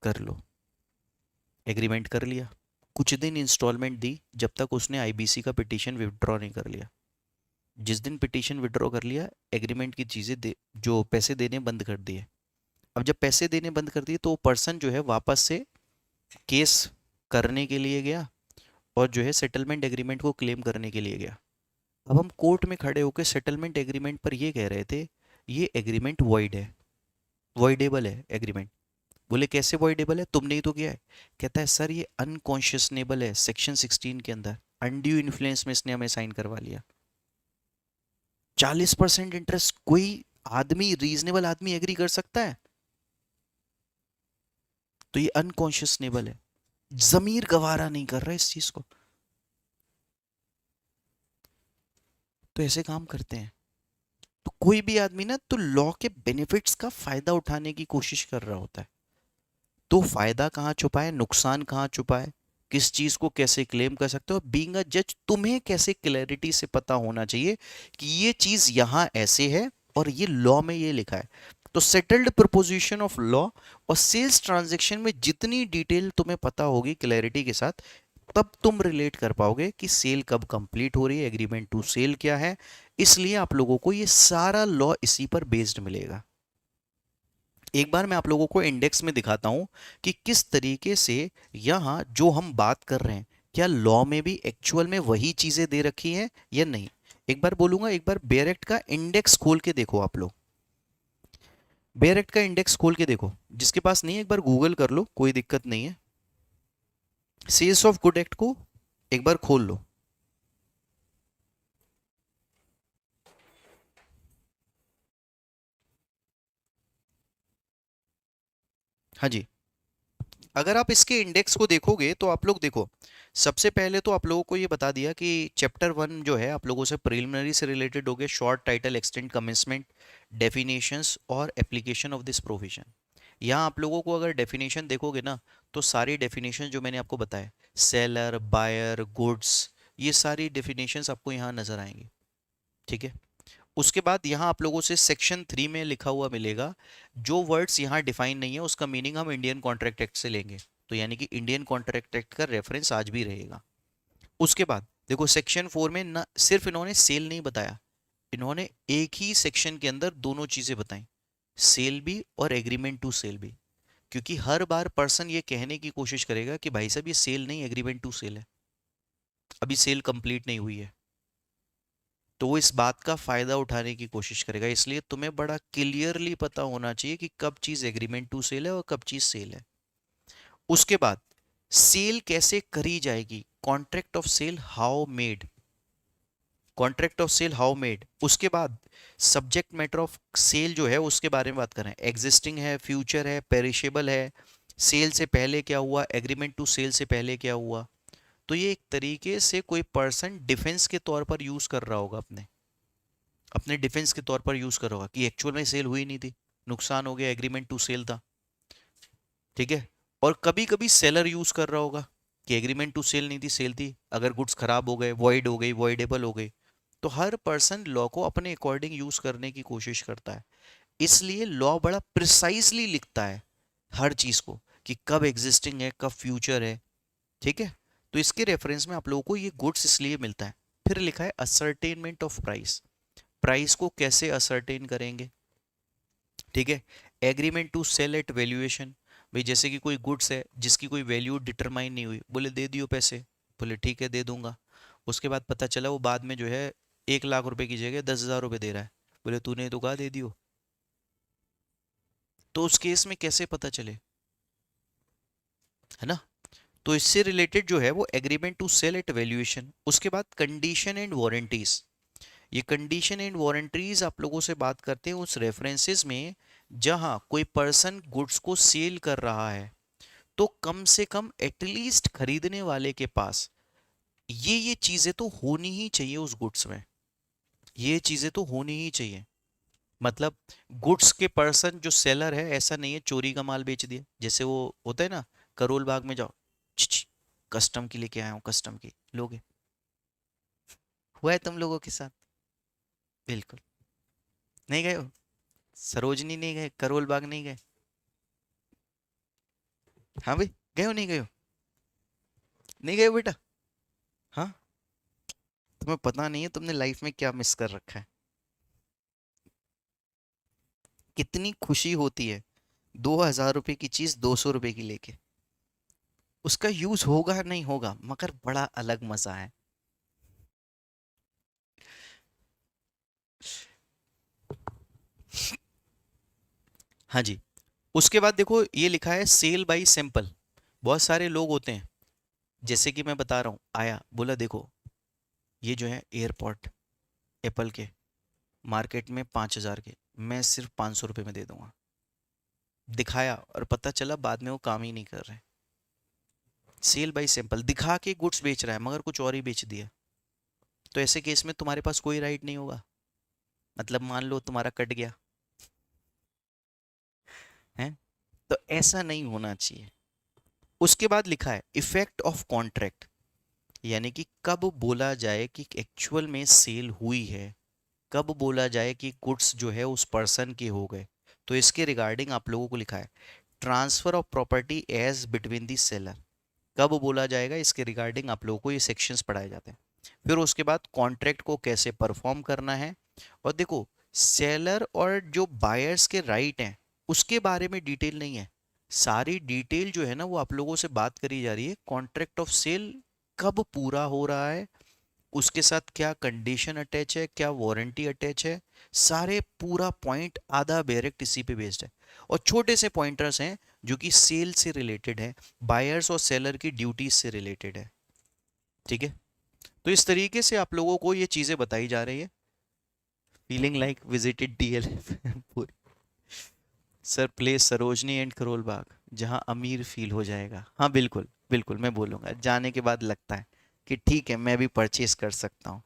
कर लो। एग्रीमेंट कर लिया। कुछ दिन इंस्टॉलमेंट दी जब तक उसने आईबीसी का पिटीशन विड्रॉ नहीं कर लिया। जिस दिन पिटीशन विड्रॉ कर लिया, एग्रीमेंट की चीज़ें दे, जो पैसे देने बंद कर दिए। अब जब पैसे देने बंद कर दिए तो वो पर्सन जो है वापस से केस करने के लिए गया और जो है सेटलमेंट एग्रीमेंट को क्लेम करने के लिए गया। अब हम कोर्ट में खड़े होकर सेटलमेंट एग्रीमेंट पर ये कह रहे थे ये एग्रीमेंट वॉइड है, वॉइडेबल है एग्रीमेंट। बोले कैसे वॉइडेबल है, तुमने ही तो किया है। कहता है सर ये अनकॉन्शियसनेबल है, सेक्शन 16 के अंदर अनड्यू इन्फ्लुएंस में इसने हमें साइन करवा लिया। 40% इंटरेस्ट कोई आदमी, रीजनेबल आदमी एग्री कर सकता है? तो ये अनकॉन्शियसनेबल है, जमीर गवारा नहीं कर रहा इस चीज को। तो ऐसे काम करते हैं। तो कोई भी आदमी ना तो लॉ के बेनिफिट्स का फायदा उठाने की कोशिश कर रहा होता है। तो फायदा कहाँ छुपा है, नुकसान कहाँ छुपा है, किस चीज को कैसे क्लेम कर सकते हो। बीइंग अ जज तुम्हें कैसे क्लैरिटी से पता होना चाहिए कि ये चीज यहां ऐसे है और ये लॉ में ये लिखा है। तो सेटल्ड प्रपोजिशन ऑफ लॉ और सेल्स ट्रांजैक्शन में जितनी डिटेल तुम्हें पता होगी क्लैरिटी के साथ, तब तुम रिलेट कर पाओगे कि सेल कब कंप्लीट हो रही है, एग्रीमेंट टू सेल क्या है। इसलिए आप लोगों को ये सारा लॉ इसी पर बेस्ड मिलेगा। एक बार मैं आप लोगों को इंडेक्स में दिखाता हूं कि किस तरीके से यहां जो हम बात कर रहे हैं, क्या लॉ में भी एक्चुअल में वही चीजें दे रखी हैं या नहीं। एक बार बोलूंगा, एक बार बेयर एक्ट का इंडेक्स खोल के देखो आप लोग। बेयर एक्ट का इंडेक्स खोल के देखो, जिसके पास नहीं है एक बार गूगल कर लो, कोई दिक्कत नहीं है। सेल्स ऑफ गुड एक्ट को एक बार खोल लो। हाँ जी। अगर आप इसके इंडेक्स को देखोगे तो आप लोग देखो, सबसे पहले तो आप लोगों को ये बता दिया कि चैप्टर 1 जो है आप लोगों से प्रिलिमिनरी से रिलेटेड हो गया, short title extent commencement definitions और एप्लीकेशन ऑफ दिस प्रोविजन। यहाँ आप लोगों को अगर डेफिनेशन देखोगे ना, तो सारी डेफिनेशन जो मैंने आपको बताया, सेलर, बायर, गुड्स, ये सारी डेफिनेशंस आपको यहाँ नजर आएंगी। ठीक है। उसके बाद यहाँ आप लोगों से सेक्शन 3 में लिखा हुआ मिलेगा, जो वर्ड्स यहाँ डिफाइन नहीं है उसका मीनिंग हम इंडियन कॉन्ट्रैक्ट एक्ट से लेंगे, तो यानी कि इंडियन कॉन्ट्रैक्ट एक्ट का रेफरेंस आज भी रहेगा। उसके बाद देखो सेक्शन 4 में ना सिर्फ इन्होंने सेल नहीं बताया, इन्होंने एक ही सेक्शन के अंदर दोनों चीजें बताई, सेल भी और एग्रीमेंट टू सेल भी। क्योंकि हर बार पर्सन ये कहने की कोशिश करेगा कि भाई साहब ये सेल नहीं, एग्रीमेंट टू सेल है, अभी सेल कंप्लीट नहीं हुई है, तो वो इस बात का फायदा उठाने की कोशिश करेगा। इसलिए तुम्हें बड़ा क्लियरली पता होना चाहिए कि कब चीज एग्रीमेंट टू सेल है और कब चीज सेल है। उसके बाद सेल कैसे करी जाएगी, contract of sale how made, contract of sale how made. उसके बाद सब्जेक्ट मैटर ऑफ सेल जो है उसके बारे में बात करें, एग्जिस्टिंग है, फ्यूचर है, पेरिशेबल है, सेल से पहले क्या हुआ, एग्रीमेंट टू सेल से पहले क्या हुआ। तो ये एक तरीके से कोई पर्सन डिफेंस के तौर पर यूज कर रहा होगा, अपने अपने डिफेंस के तौर पर यूज कर रहा होगा कि एक्चुअल में सेल हुई नहीं थी, नुकसान हो गया, एग्रीमेंट टू सेल था। ठीक है। और कभी कभी सेलर यूज कर रहा होगा कि एग्रीमेंट टू सेल नहीं थी, सेल थी, अगर गुड्स खराब हो गए, वॉइड हो गई, वॉइडेबल हो गई। तो हर पर्सन लॉ को अपने अकॉर्डिंग यूज करने की कोशिश करता है, इसलिए लॉ बड़ा प्रिसाइजली लिखता है हर चीज को कि कब एग्जिस्टिंग है, कब फ्यूचर है। ठीक है। तो इसके रेफरेंस में आप लोगों को ये गुड्स इसलिए मिलता है। फिर लिखा है असर्टेनमेंट ऑफ प्राइस, प्राइस को कैसे असर्टेन करेंगे। ठीक है। Agreement to sell at valuation, भाई जैसे कि कोई गुड्स है जिसकी कोई वैल्यू डिटरमाइन नहीं हुई, बोले दे दियो पैसे, बोले ठीक है दे दूंगा। उसके बाद पता चला वो बाद में जो है 1 लाख रुपए की जगह 10,000 रुपए दे रहा है, बोले तूने तो कहा दे दियो। तो उस केस में कैसे पता चले, है ना। तो इससे रिलेटेड जो है वो agreement to sell at valuation. उसके बाद कंडीशन एंड वारंटीज, ये कंडीशन एंड वारंटीज आप लोगों से बात करते हैं उस रेफरेंसेस में जहां कोई पर्सन गुड्स को सेल कर रहा है, तो कम से कम एटलीस्ट खरीदने वाले के पास ये चीजें तो होनी ही चाहिए उस गुड्स में, ये चीजें तो होनी ही चाहिए। मतलब गुड्स के पर्सन जो सेलर है, ऐसा नहीं है चोरी का माल बेच दिया, जैसे वो होता है ना, करोल बाग में जाओ, कस्टम की लेके आया हूँ, कस्टम की लोगे, हुआ है तुम लोगों के साथ? बिल्कुल नहीं गए हो, सरोजनी नहीं गए, करोल बाग नहीं गए? हाँ भाई, गए हो नहीं गए हो? नहीं गए हो बेटा? हाँ, तुम्हें पता नहीं है तुमने लाइफ में क्या मिस कर रखा है। कितनी खुशी होती है 2,000 रुपए की चीज 200 रुपए की लेके, उसका यूज होगा नहीं होगा मगर बड़ा अलग मजा है। हाँ जी। उसके बाद देखो ये लिखा है सेल बाई सैंपल। बहुत सारे लोग होते हैं, जैसे कि मैं बता रहा हूँ, आया बोला देखो ये जो है एयरपॉड एप्पल के मार्केट में 5,000 के, मैं सिर्फ 500 रुपये में दे दूंगा, दिखाया और पता चला बाद में वो काम ही नहीं कर रहे। सेल बाई सैंपल दिखा के गुड्स बेच रहा है मगर कुछ और ही बेच दिया, तो ऐसे केस में तुम्हारे पास कोई राइट नहीं होगा। मतलब मान लो तुम्हारा कट गया है, तो ऐसा नहीं होना चाहिए। उसके बाद लिखा है इफेक्ट ऑफ कॉन्ट्रैक्ट, यानी कि कब बोला जाए कि एक्चुअल में सेल हुई है, कब बोला जाए कि गुड्स जो है उस पर्सन के हो गए। तो इसके रिगार्डिंग आप लोगों को लिखा है transfer of property as between the seller, कब बोला जाएगा इसके रिगार्डिंग आप लोगों को ये सेक्शंस पढ़ाए जाते हैं। फिर उसके बाद कॉन्ट्रैक्ट को कैसे परफॉर्म करना है, और देखो सेलर और जो बायर्स के राइट हैं उसके बारे में डिटेल नहीं है, सारी डिटेल जो है ना वो आप लोगों से बात करी जा रही है, कॉन्ट्रैक्ट ऑफ सेल कब पूरा हो रहा है, उसके साथ क्या कंडीशन अटैच है, क्या वारंटी अटैच है, सारे पूरा पॉइंट आधा डायरेक्ट इसी पे बेस्ड है। और छोटे से पॉइंटर्स हैं जो कि सेल से रिलेटेड है, बायर्स और सेलर की ड्यूटीज से रिलेटेड है। ठीक है, तो इस तरीके से आप लोगों को ये चीजें बताई जा रही है। Feeling like visited DL sir place Sarojini and Karol Bagh, जहां अमीर फील हो जाएगा। हाँ बिल्कुल बिल्कुल, मैं बोलूंगा जाने के बाद लगता है कि ठीक है मैं भी परचेस कर सकता हूँ।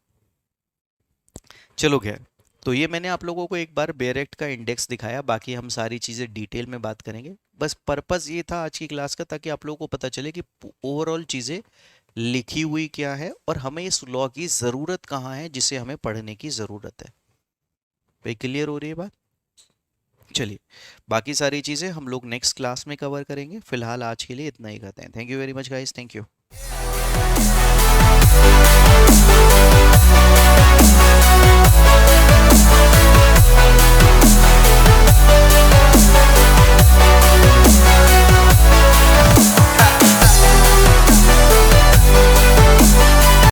चलो खैर, तो ये मैंने आप लोगों को एक बार बेरेक्ट का इंडेक्स दिखाया, बाकी हम सारी चीज़ें डिटेल में बात करेंगे। बस पर्पस ये था आज की क्लास का, ताकि आप लोगों को पता चले कि ओवरऑल चीज़ें लिखी हुई क्या है और हमें इस लॉ की ज़रूरत कहाँ है, जिसे हमें पढ़ने की ज़रूरत है। भाई क्लियर हो रही है बात? चलिए, बाकी सारी चीज़ें हम लोग नेक्स्ट क्लास में कवर करेंगे। फिलहाल आज के लिए इतना ही करते हैं। Thank you very much guys, thank you.